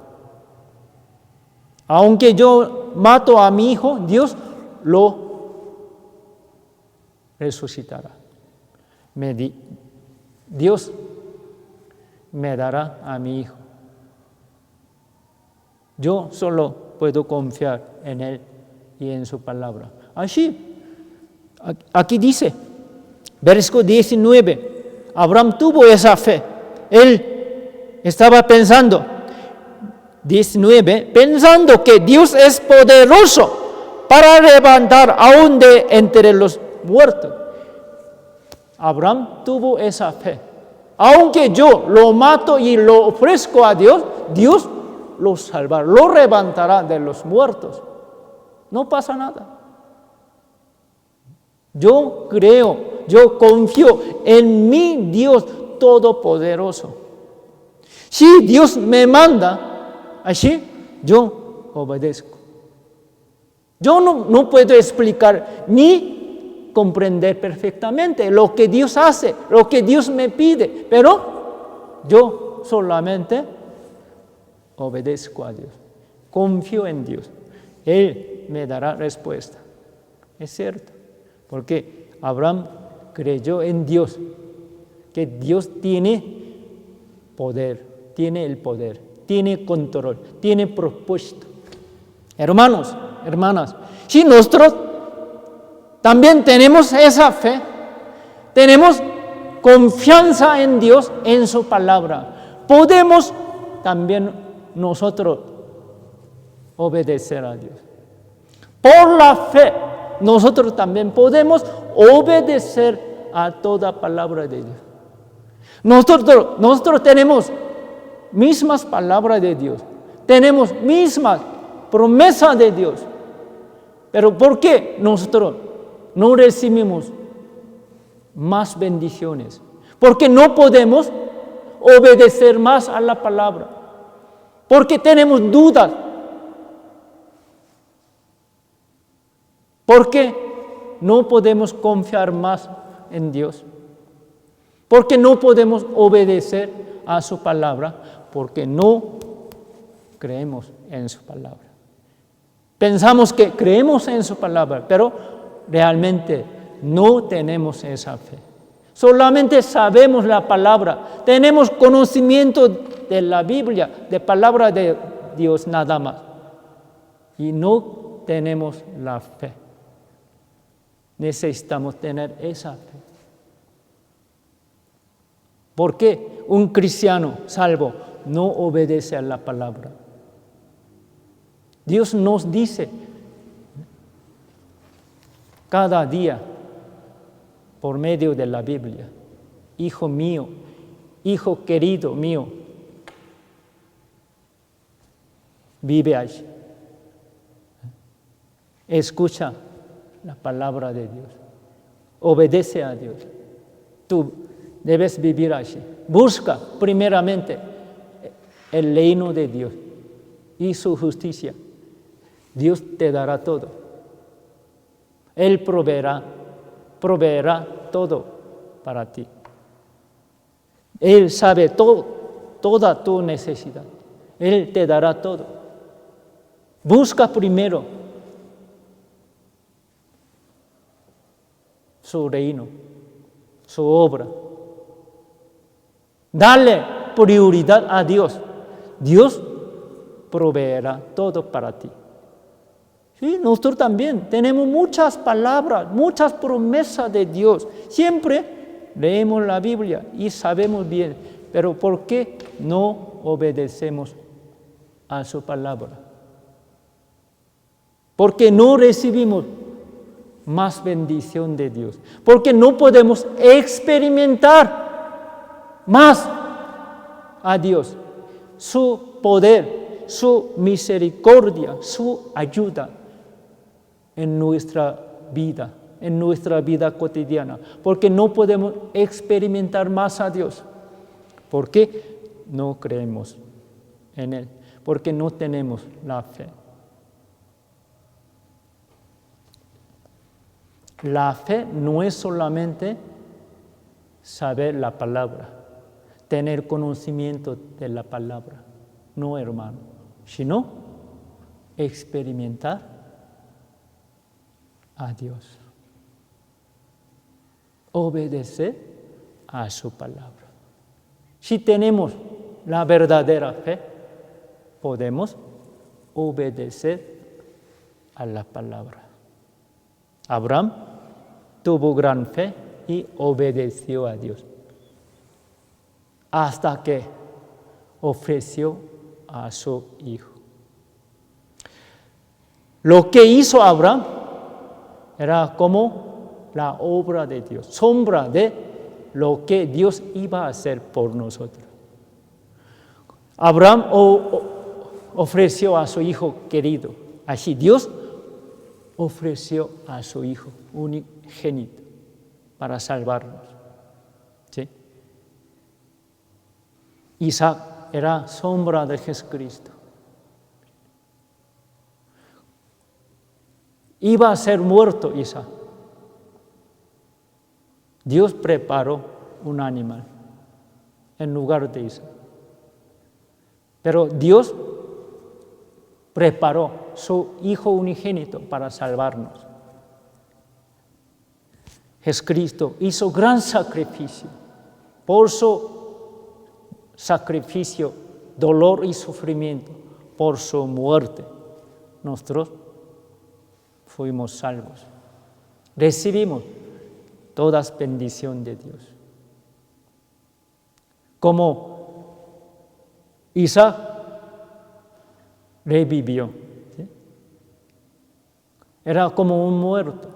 Aunque yo mato a mi hijo, Dios lo resucitará. Dios me dará a mi hijo. Yo solo puedo confiar en Él y en su palabra. Así, aquí dice, versículo 19, Abraham tuvo esa fe. Él estaba pensando, 19, pensando que Dios es poderoso para levantar aún de entre los muertos. Abraham tuvo esa fe. Aunque yo lo mato y lo ofrezco a Dios, Dios lo salvará, lo levantará de los muertos. No pasa nada. Yo creo, yo confío en mi Dios todopoderoso. Si Dios me manda, así yo obedezco. Yo no puedo explicar ni comprender perfectamente lo que Dios hace, lo que Dios me pide, pero yo solamente obedezco a Dios, confío en Dios. Él me dará respuesta. Es cierto, porque Abraham creyó en Dios, que Dios tiene poder, tiene el poder, tiene control, tiene propósito. Hermanos, hermanas, si nosotros también tenemos esa fe, tenemos confianza en Dios, en su palabra, podemos también nosotros obedecer a Dios. Por la fe, nosotros también podemos obedecer a toda palabra de Dios. Nosotros tenemos mismas palabras de Dios, tenemos mismas promesas de Dios, pero ¿por qué nosotros no recibimos más bendiciones? Porque no podemos obedecer más a la palabra, porque tenemos dudas, porque no podemos confiar más en Dios, porque no podemos obedecer a su palabra, porque no creemos en su palabra. Pensamos que creemos en su palabra, pero realmente no tenemos esa fe. Solamente sabemos la palabra, tenemos conocimiento de la Biblia, de palabra de Dios nada más. Y no tenemos la fe. Necesitamos tener esa fe. ¿Por qué un cristiano salvo no obedece a la palabra? Dios nos dice cada día por medio de la Biblia, hijo mío, hijo querido mío, vive allí. Escucha la palabra de Dios, obedece a Dios. Tú debes vivir allí. Busca primeramente el reino de Dios y su justicia. Dios te dará todo. Él proveerá todo para ti. Él sabe toda tu necesidad. Él te dará todo. Busca primero su reino, su obra. Dale prioridad a Dios. Dios proveerá todo para ti. Sí, nosotros también tenemos muchas palabras, muchas promesas de Dios. Siempre leemos la Biblia y sabemos bien, pero ¿por qué no obedecemos a su palabra? Porque no recibimos más bendición de Dios, porque no podemos experimentar más a Dios, su poder, su misericordia, su ayuda en nuestra vida cotidiana, porque no podemos experimentar más a Dios, porque no creemos en Él, porque no tenemos la fe. La fe no es solamente saber la palabra, tener conocimiento de la palabra, no, hermano, sino experimentar a Dios, obedecer a su palabra. Si tenemos la verdadera fe, podemos obedecer a la palabra. Abraham tuvo gran fe y obedeció a Dios hasta que ofreció a su hijo. Lo que hizo Abraham era como la obra de Dios, sombra de lo que Dios iba a hacer por nosotros. Abraham ofreció a su hijo querido. Así Dios ofreció a su hijo unigénito para salvarnos. ¿Sí? Isaac era sombra de Jesucristo. Iba a ser muerto Isaac. Dios preparó un animal en lugar de Isaac. Pero Dios preparó su Hijo unigénito para salvarnos. Jesucristo hizo gran sacrificio. Por su sacrificio, dolor y sufrimiento, por su muerte, nosotros fuimos salvos. Recibimos toda bendición de Dios. Como Isaac revivió. ¿Sí? Era como un muerto,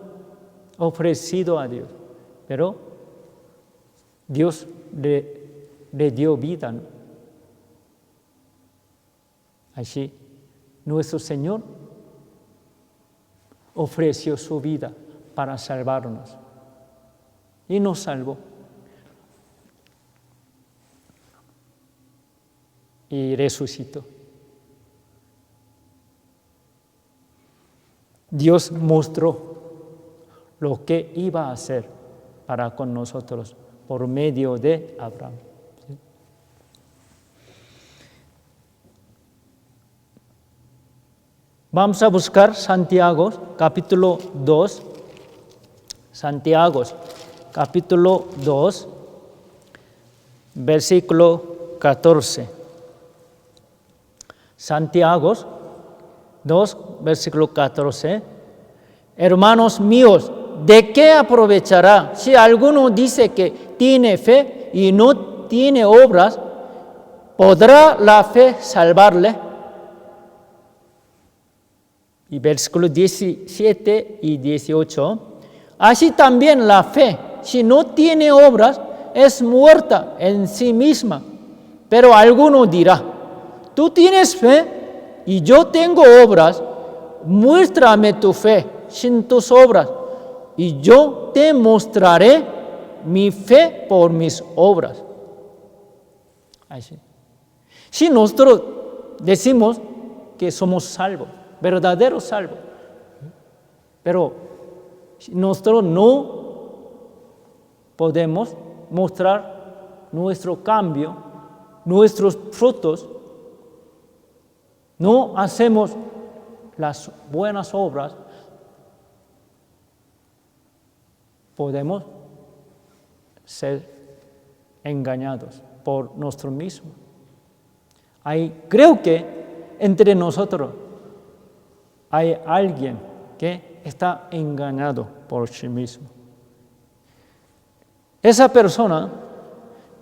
ofrecido a Dios. Pero Dios le dio vida, ¿no? Así, nuestro Señor ofreció su vida para salvarnos. Y nos salvó. Y resucitó. Dios mostró lo que iba a hacer para con nosotros por medio de Abraham. ¿Sí? Vamos a buscar Santiago, capítulo 2. Santiago, capítulo 2, versículo 14. Santiago 2, versículo 14. Hermanos míos, ¿de qué aprovechará si alguno dice que tiene fe y no tiene obras? ¿Podrá la fe salvarle? Y versículos 17 y 18. Así también la fe, si no tiene obras, es muerta en sí misma. Pero alguno dirá, tú tienes fe y yo tengo obras, muéstrame tu fe sin tus obras, y yo te mostraré mi fe por mis obras. Así. Si nosotros decimos que somos salvos, verdaderos salvos, pero nosotros no podemos mostrar nuestro cambio, nuestros frutos, no hacemos las buenas obras, podemos ser engañados por nosotros mismos. Creo que entre nosotros hay alguien que está engañado por sí mismo. Esa persona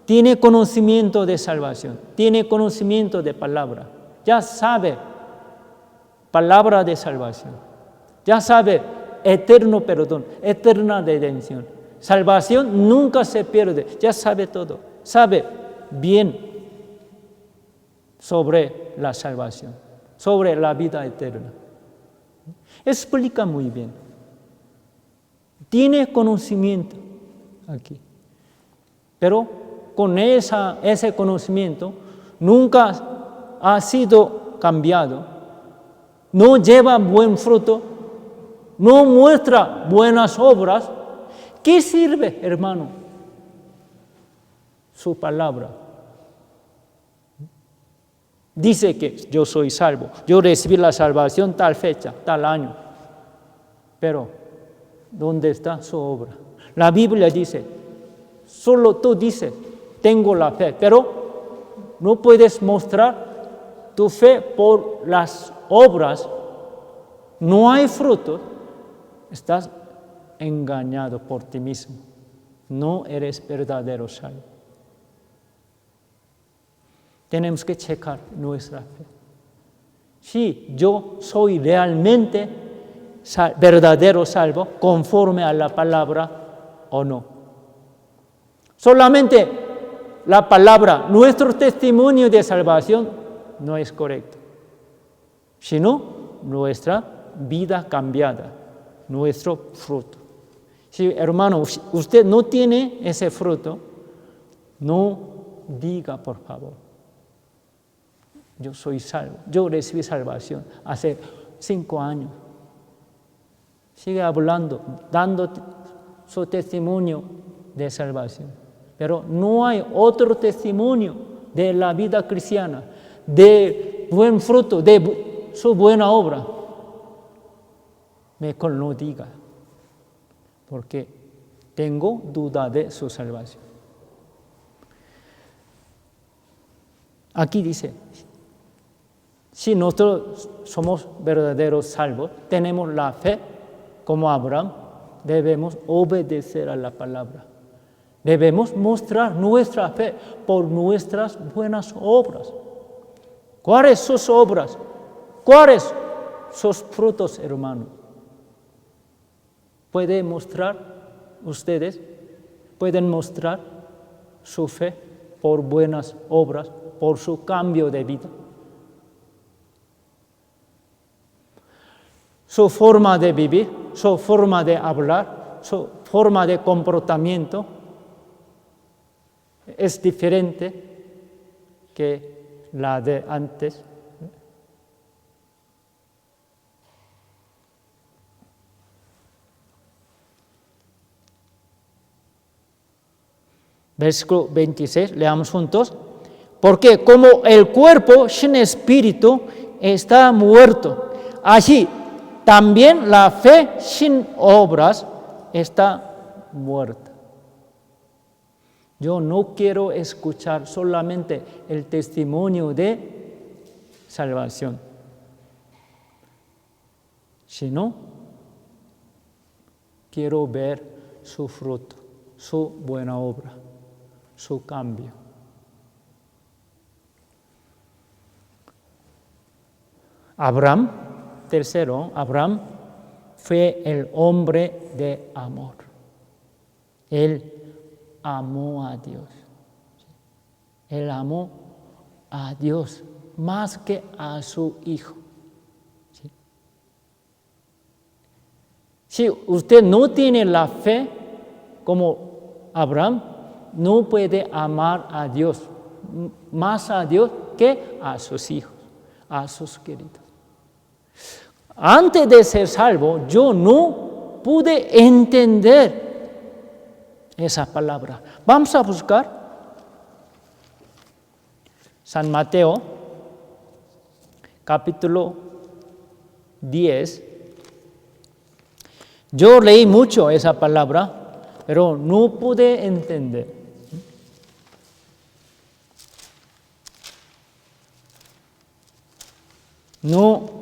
tiene conocimiento de salvación, tiene conocimiento de palabra, ya sabe palabra de salvación, ya sabe eterno perdón, eterna redención. Salvación nunca se pierde, ya sabe todo, sabe bien sobre la salvación, sobre la vida eterna. Explica muy bien. Tiene conocimiento aquí. Pero con ese conocimiento nunca ha sido cambiado. No lleva buen fruto. No muestra buenas obras. ¿Qué sirve, hermano? Su palabra. Dice que yo soy salvo, yo recibí la salvación tal fecha, tal año. Pero, ¿dónde está su obra? La Biblia dice, solo tú dices, tengo la fe, pero no puedes mostrar tu fe por las obras no hay fruto, estás engañado por ti mismo. No eres verdadero salvo. Tenemos que checar nuestra fe. Si yo soy realmente verdadero salvo, conforme a la palabra o no. Solamente la palabra, nuestro testimonio de salvación no es correcto, sino nuestra vida cambiada, nuestro fruto. Si hermano, usted no tiene ese fruto, no diga por favor, yo soy salvo, yo recibí salvación hace 5 años. Sigue hablando, dando su testimonio de salvación. Pero no hay otro testimonio de la vida cristiana, de buen fruto, de su buena obra. Mejor no diga, porque tengo duda de su salvación. Aquí dice, si nosotros somos verdaderos salvos, tenemos la fe como Abraham, debemos obedecer a la palabra. Debemos mostrar nuestra fe por nuestras buenas obras. ¿Cuáles son sus obras? ¿Cuáles son sus frutos, hermano? Ustedes pueden mostrar su fe por buenas obras, por su cambio de vida. Su forma de vivir, su forma de hablar, su forma de comportamiento es diferente que la de antes. Versículo 26, leamos juntos. Porque como el cuerpo sin espíritu está muerto, así también la fe sin obras está muerta. Yo no quiero escuchar solamente el testimonio de salvación, sino quiero ver su fruto, su buena obra, su cambio. Abraham, tercero, Abraham fue el hombre de amor. Él amó a Dios. Él amó a Dios más que a su hijo. ¿Sí? Si usted no tiene la fe como Abraham, no puede amar a Dios, más a Dios que a sus hijos, a sus queridos. Antes de ser salvo, yo no pude entender esa palabra. Vamos a buscar San Mateo, capítulo 10. Yo leí mucho esa palabra, pero no pude entender. No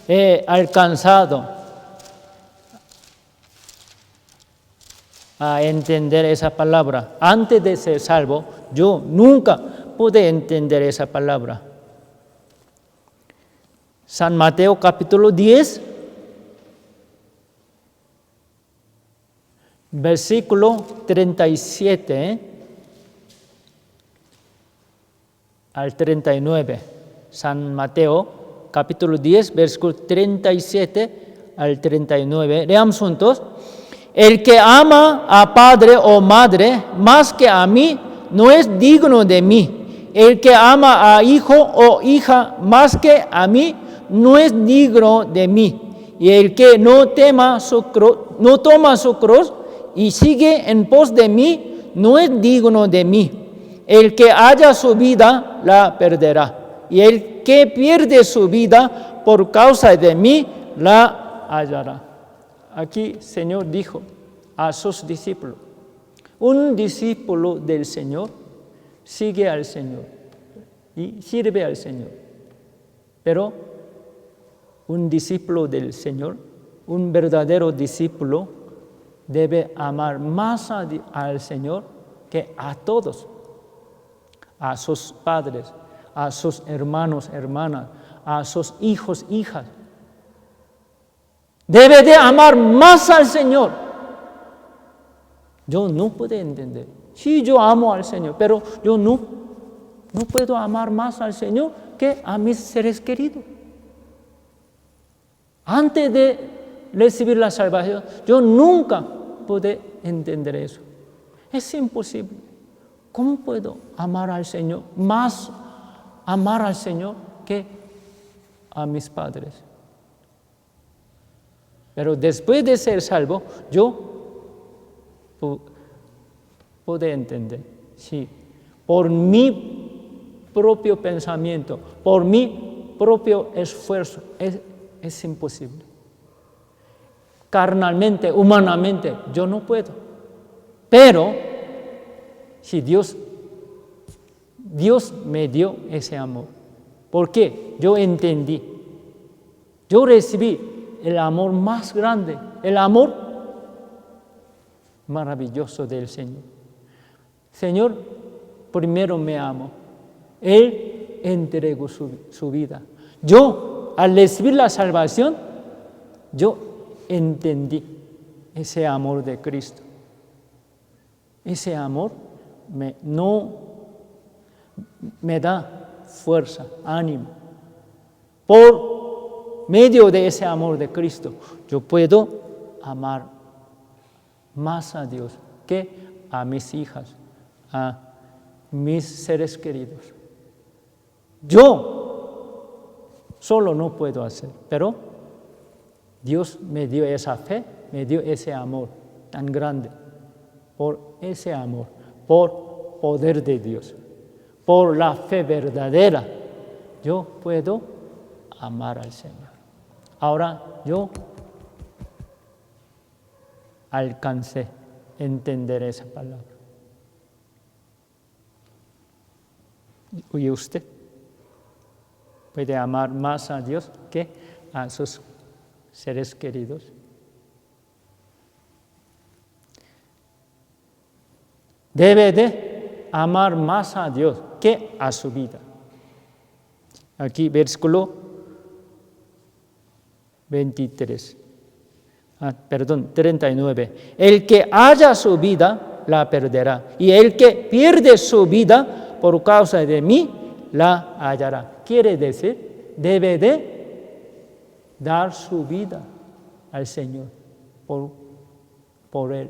he alcanzado a entender esa palabra. Antes de ser salvo, yo nunca pude entender esa palabra. San Mateo capítulo 10, versículo 37 al 39. San Mateo capítulo 10, versículo 37 al 39. Leamos juntos. El que ama a padre o madre más que a mí no es digno de mí. El que ama a hijo o hija más que a mí no es digno de mí. Y el que no toma su cruz y sigue en pos de mí no es digno de mí. El que halla su vida la perderá. Y el que pierde su vida por causa de mí la hallará. Aquí el Señor dijo a sus discípulos, un discípulo del Señor sigue al Señor y sirve al Señor. Pero un discípulo del Señor, un verdadero discípulo, debe amar más al Señor que a todos, a sus padres, a sus hermanos, hermanas, a sus hijos, hijas. Debe de amar más al Señor. Yo no puedo entender. Sí, yo amo al Señor, pero yo no puedo amar más al Señor que a mis seres queridos. Antes de recibir la salvación, yo nunca pude entender eso. Es imposible. ¿Cómo puedo amar al Señor, más amar al Señor que a mis padres? Pero después de ser salvo, yo pude entender. Sí, por mi propio pensamiento, por mi propio esfuerzo, es imposible. Carnalmente, humanamente, yo no puedo. Pero si Dios me dio ese amor. ¿Por qué? Yo entendí. Yo recibí el amor más grande, el amor maravilloso del Señor. Señor, primero me amó. Él entregó su vida. Yo, al recibir la salvación, yo entendí ese amor de Cristo. Ese amor me da fuerza, ánimo. Por medio de ese amor de Cristo, yo puedo amar más a Dios que a mis hijas, a mis seres queridos. Yo solo no puedo hacer, pero Dios me dio esa fe, me dio ese amor tan grande. Por ese amor, por poder de Dios, por la fe verdadera, yo puedo amar al Señor. Ahora yo alcancé a entender esa palabra. ¿Y usted puede amar más a Dios que a sus seres queridos? Debe de amar más a Dios que a su vida. Aquí, versículo 39. El que haya su vida, la perderá. Y el que pierde su vida por causa de mí, la hallará. Quiere decir, debe de dar su vida al Señor por Él.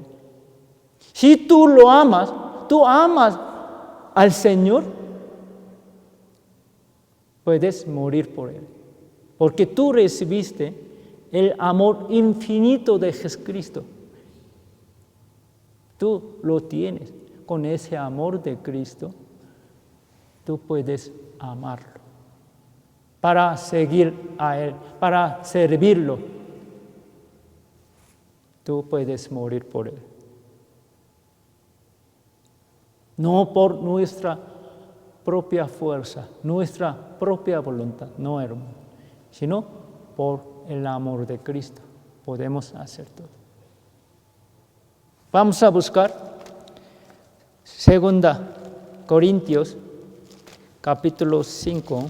Si tú lo amas, tú amas al Señor, puedes morir por Él. Porque tú recibiste el amor infinito de Jesucristo. Tú lo tienes. Con ese amor de Cristo, tú puedes amarlo. Para seguir a Él, para servirlo, tú puedes morir por Él. No por nuestra propia fuerza, nuestra propia voluntad, no, hermano, sino por el amor de Cristo. Podemos hacer todo. Vamos a buscar 2 Corintios, capítulo 5.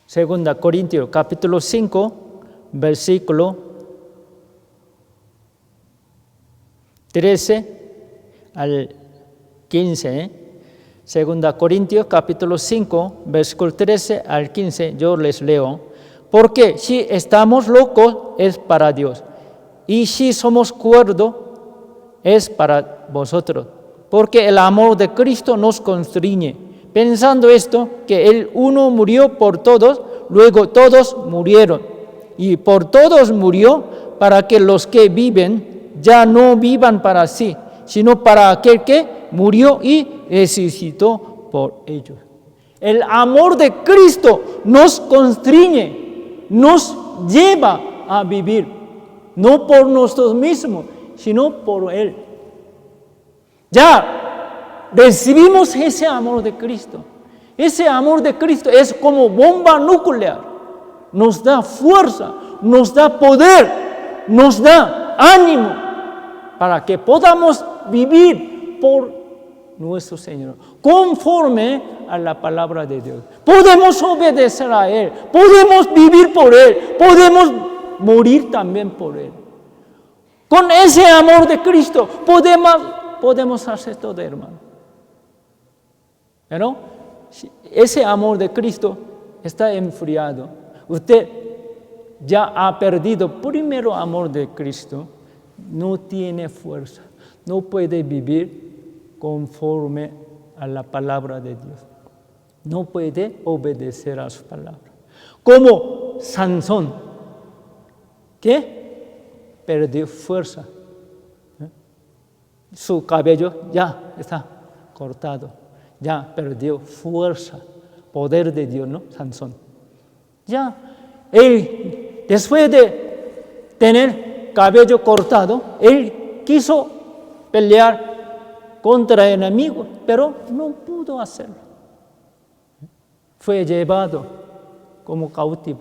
Segunda Corintios, capítulo 5, versículo 13 al 15. Segunda Corintios, capítulo 5, versículo 13 al 15, yo les leo. Porque si estamos locos, es para Dios. Y si somos cuerdos, es para vosotros. Porque el amor de Cristo nos constriñe. Pensando esto, que el uno murió por todos, luego todos murieron. Y por todos murió, para que los que viven ya no vivan para sí, sino para aquel que murió y resucitó por ellos. El amor de Cristo nos constriñe, nos lleva a vivir, no por nosotros mismos, sino por Él. ya recibimos ese amor de Cristo. Ese amor de Cristo es como bomba nuclear. Nos da fuerza, nos da poder, nos da ánimo para que podamos vivir por nuestro Señor, conforme a la palabra de Dios. Podemos obedecer a Él, podemos vivir por Él, podemos morir también por Él. Con ese amor de Cristo podemos hacer todo, hermano. Pero ese amor de Cristo está enfriado. Usted ya ha perdido el primer amor de Cristo, no tiene fuerza, no puede vivir conforme a la palabra de Dios, no puede obedecer a su palabra. Como Sansón, que perdió fuerza, su cabello ya está cortado, ya perdió fuerza, poder de Dios, ¿no? Sansón. Ya, él, después de tener cabello cortado, él quiso pelear contra el enemigo, pero no pudo hacerlo. Fue llevado como cautivo,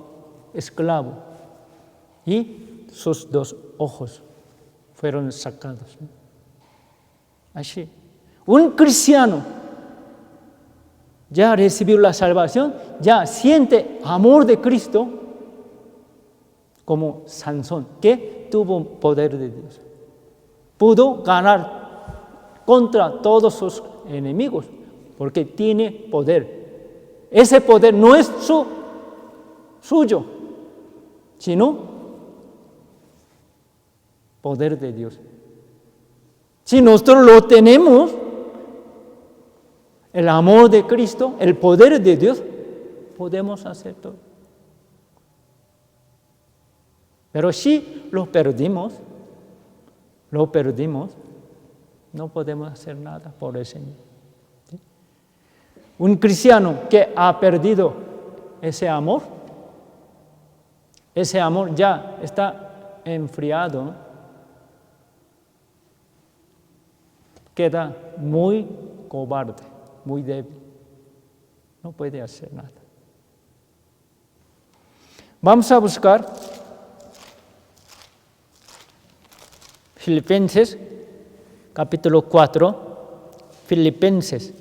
esclavo, y sus 2 ojos fueron sacados. Así, un cristiano ya recibió la salvación, ya siente amor de Cristo como Sansón, que tuvo poder de Dios. Pudo ganar contra todos sus enemigos, porque tiene poder. Ese poder no es suyo, sino poder de Dios. Si nosotros lo tenemos, el amor de Cristo, el poder de Dios, podemos hacer todo. Pero si lo perdimos, no podemos hacer nada por el Señor. ¿Sí? Un cristiano que ha perdido ese amor ya está enfriado, ¿no? Queda muy cobarde, muy débil, no puede hacer nada. Vamos a buscar Filipenses, capítulo 4, Filipenses.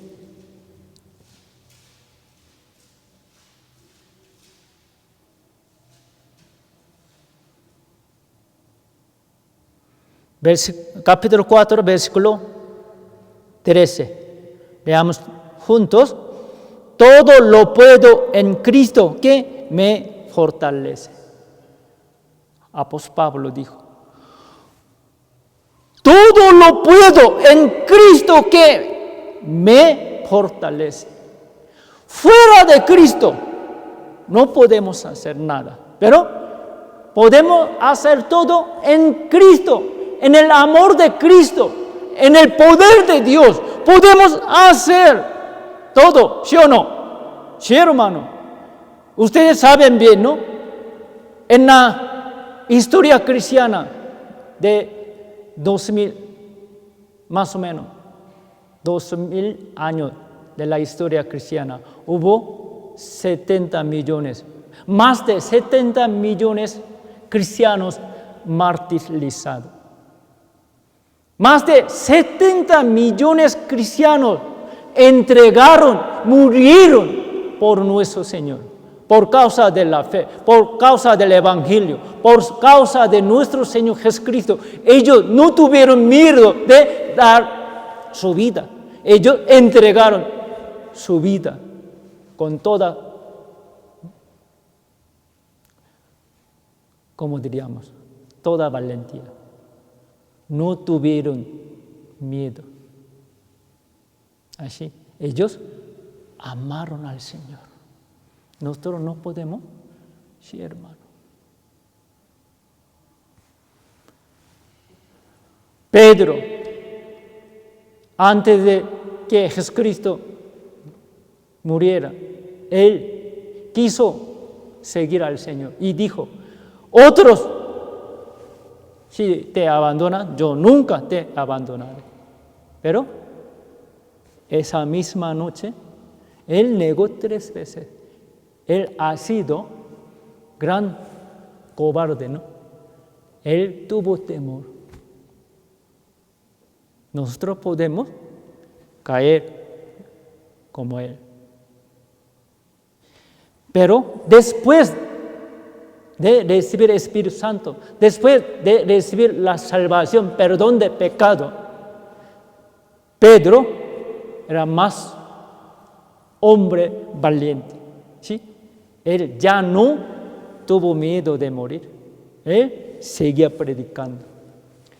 Capítulo 4, versículo 13. Leamos juntos. Todo lo puedo en Cristo que me fortalece. Apóstol Pablo dijo, todo lo puedo en Cristo que me fortalece. Fuera de Cristo no podemos hacer nada, pero podemos hacer todo en Cristo, en el amor de Cristo, en el poder de Dios. Podemos hacer todo, ¿sí o no? Sí, hermano. Ustedes saben bien, ¿no? En la historia cristiana de 2000, más o menos, 2000 años de la historia cristiana, hubo 70 millones, más de 70 millones cristianos martirizados. Más de 70 millones cristianos entregaron, murieron por nuestro Señor, por causa de la fe, por causa del Evangelio, por causa de nuestro Señor Jesucristo. Ellos no tuvieron miedo de dar su vida. Ellos entregaron su vida con toda, como diríamos, toda valentía. No tuvieron miedo. Así, ellos amaron al Señor. Nosotros no podemos, sí, hermano. Pedro, antes de que Jesucristo muriera, él quiso seguir al Señor y dijo, otros, si te abandonan, yo nunca te abandonaré. Pero esa misma noche, él negó 3 veces. Él ha sido gran cobarde, ¿no? Él tuvo temor. Nosotros podemos caer como él. Pero después de recibir el Espíritu Santo, después de recibir la salvación, perdón de pecado, Pedro era más hombre valiente, ¿sí? Él ya no tuvo miedo de morir. Él seguía predicando.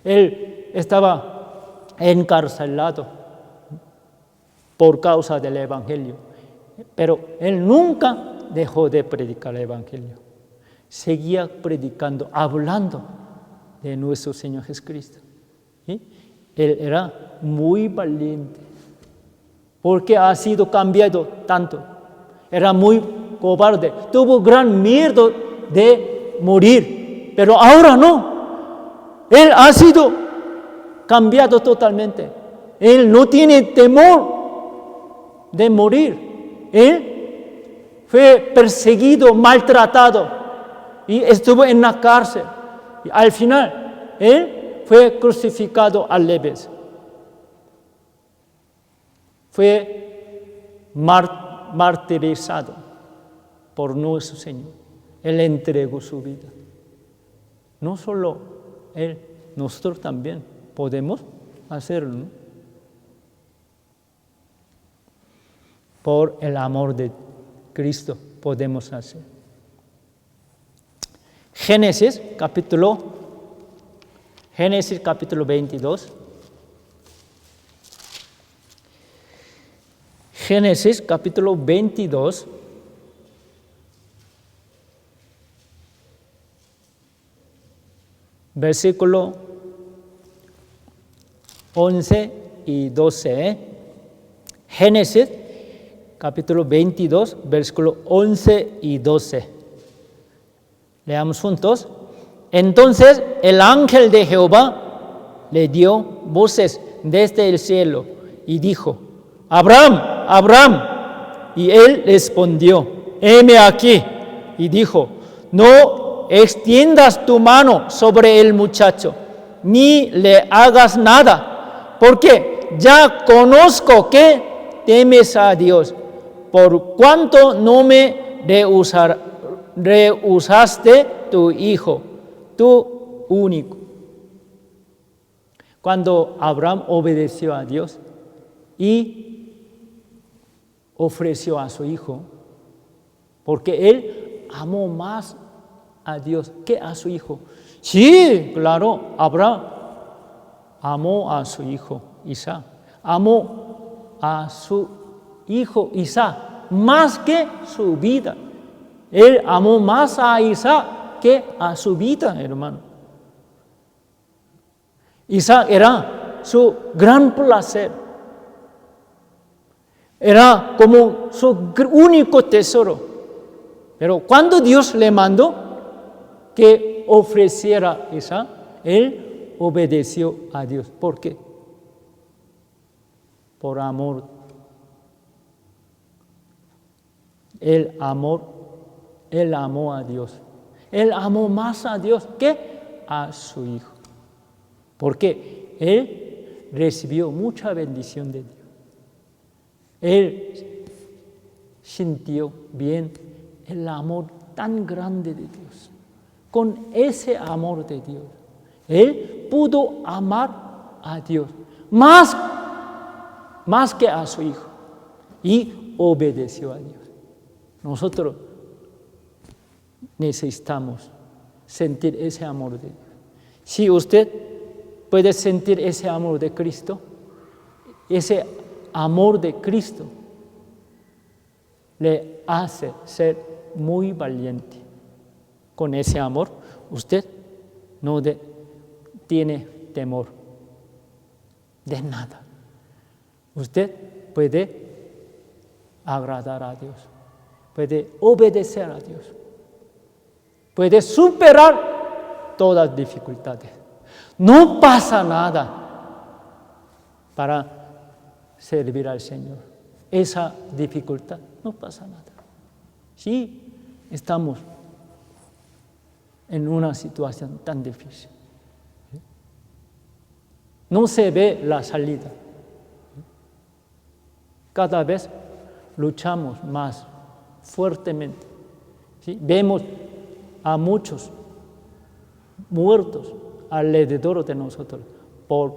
Él estaba encarcelado por causa del Evangelio, pero él nunca dejó de predicar el Evangelio. Seguía predicando, hablando de nuestro Señor Jesucristo. ¿Sí? Él era muy valiente. ¿Por qué ha sido cambiado tanto? Era muy cobarde. Tuvo gran miedo de morir. Pero ahora no. Él ha sido cambiado totalmente. Él no tiene temor de morir. Él fue perseguido, maltratado. Y estuvo en la cárcel. Y al final, él fue crucificado al revés. Fue martirizado por nuestro Señor. Él entregó su vida. No solo él, nosotros también podemos hacerlo, ¿no? Por el amor de Cristo podemos hacer. Génesis capítulo 22. Génesis capítulo 22. Versículo 11 y 12. Génesis capítulo 22, versículo 11 y 12. Leamos juntos. Entonces el ángel de Jehová le dio voces desde el cielo y dijo: Abraham, Abraham. Y él respondió: heme aquí. Y dijo: no extiendas tu mano sobre el muchacho, ni le hagas nada, porque ya conozco que temes a Dios, por cuanto no me rehusaste tu hijo, tu único. Cuando Abraham obedeció a Dios y ofreció a su hijo, porque él amó más a Dios que a su hijo. Sí, claro, Abraham amó a su hijo Isaac, amó a su hijo Isaac más que su vida. Él amó más a Isaac que a su vida, hermano. Isaac era su gran placer. Era como su único tesoro. Pero cuando Dios le mandó que ofreciera a Isaac, él obedeció a Dios. ¿Por qué? Por amor. Él amó a Dios. Él amó más a Dios que a su hijo. Porque él recibió mucha bendición de Dios. Él sintió bien el amor tan grande de Dios. Con ese amor de Dios, él pudo amar a Dios más que a su hijo y obedeció a Dios. Nosotros necesitamos sentir ese amor de Dios. Si usted puede sentir ese amor de Cristo, ese amor de Cristo le hace ser muy valiente. Con ese amor, usted no tiene temor de nada. Usted puede agradar a Dios, puede obedecer a Dios, puede superar todas las dificultades. No pasa nada para servir al Señor. Esa dificultad, no pasa nada. Sí, estamos en una situación tan difícil. No se ve la salida. Cada vez luchamos más fuertemente. ¿Sí? Vemos a muchos muertos alrededor de nosotros por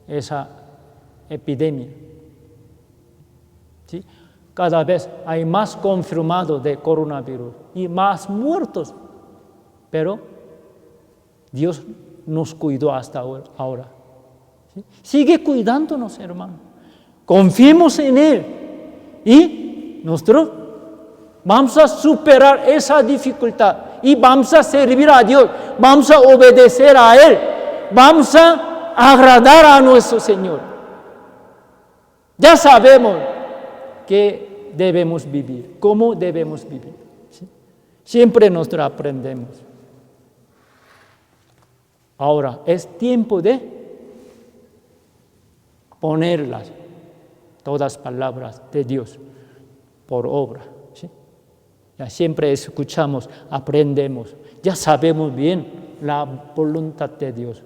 esa epidemia. ¿Sí? Cada vez hay más confirmados de coronavirus y más muertos, pero Dios nos cuidó hasta ahora. ¿Sí? Sigue cuidándonos, hermano. Confiemos en Él y nosotros vamos a superar esa dificultad y vamos a servir a Dios, vamos a obedecer a Él, vamos a agradar a nuestro Señor. Ya sabemos que debemos vivir, cómo debemos vivir. ¿Sí? Siempre nosotros aprendemos. Ahora es tiempo de ponerlas, todas las palabras de Dios, por obra. ¿Sí? Ya siempre escuchamos, aprendemos, ya sabemos bien la voluntad de Dios.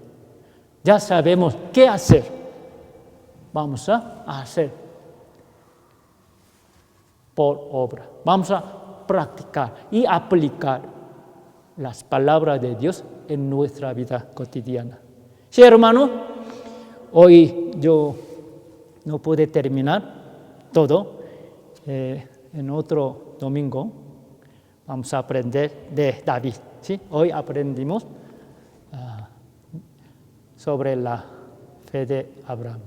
Ya sabemos qué hacer. Vamos a hacer por obra. Vamos a practicar y aplicar las palabras de Dios en nuestra vida cotidiana. Sí, hermano, hoy yo no pude terminar todo. En otro domingo vamos a aprender de David. ¿Sí? Hoy aprendimos sobre la fe de Abraham.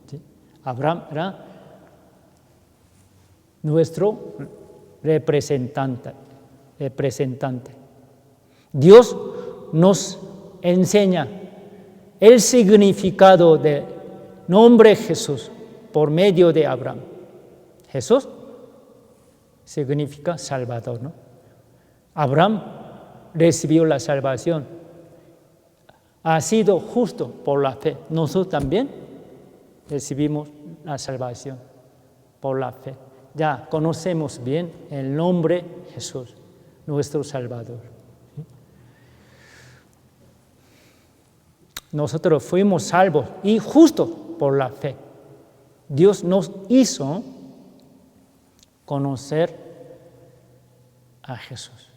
¿Sí? Abraham era nuestro representante. Dios nos enseña el significado del nombre Jesús por medio de Abraham. Jesús significa Salvador, ¿no? Abraham recibió la salvación. Ha sido justo por la fe. Nosotros también recibimos la salvación por la fe. Ya conocemos bien el nombre Jesús, nuestro Salvador. Nosotros fuimos salvos y justos por la fe. Dios nos hizo conocer a Jesús.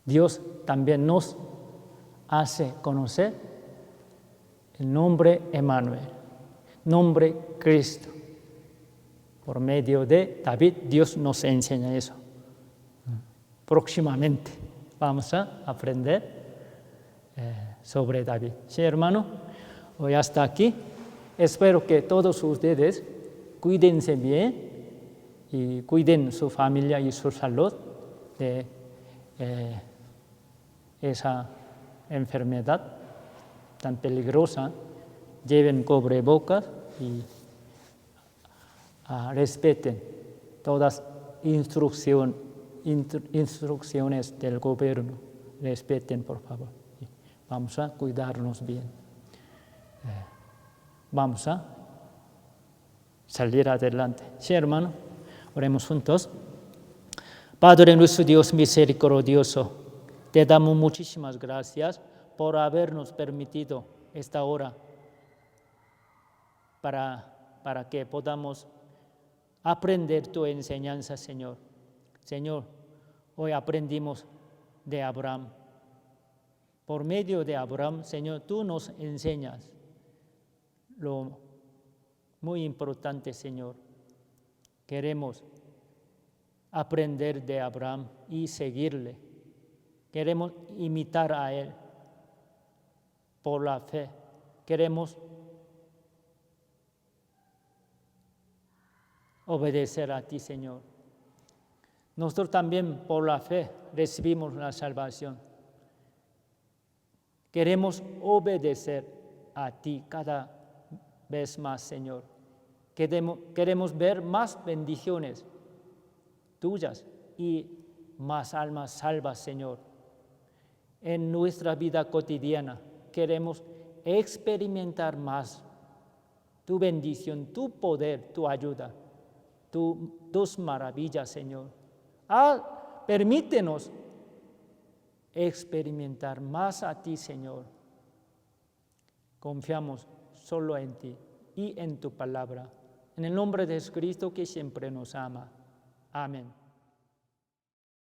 Dios también nos hace conocer el nombre Emmanuel, nombre Cristo. Por medio de David, Dios nos enseña eso. Próximamente vamos a aprender sobre David. Sí, hermano, hoy hasta aquí. Espero que todos ustedes cuídense bien y cuiden su familia y su salud de esa enfermedad tan peligrosa. Lleven cubrebocas y respeten todas instrucciones del gobierno. Respeten, por favor. Vamos a cuidarnos bien. Vamos a salir adelante. Sí, hermano, oremos juntos. Padre nuestro Dios misericordioso, te damos muchísimas gracias por habernos permitido esta hora para que podamos aprender tu enseñanza, Señor. Señor, hoy aprendimos de Abraham. Por medio de Abraham, Señor, tú nos enseñas lo muy importante, Señor. Queremos aprender de Abraham y seguirle. Queremos imitar a él por la fe. Queremos obedecer a ti, Señor. Nosotros también por la fe recibimos la salvación. Queremos obedecer a ti cada vez más, Señor. Queremos ver más bendiciones tuyas y más almas salvas, Señor. En nuestra vida cotidiana queremos experimentar más tu bendición, tu poder, tu ayuda, tus maravillas, Señor. Permítenos experimentar más a ti, Señor. Confiamos solo en ti y en tu palabra. En el nombre de Jesucristo que siempre nos ama. Amén.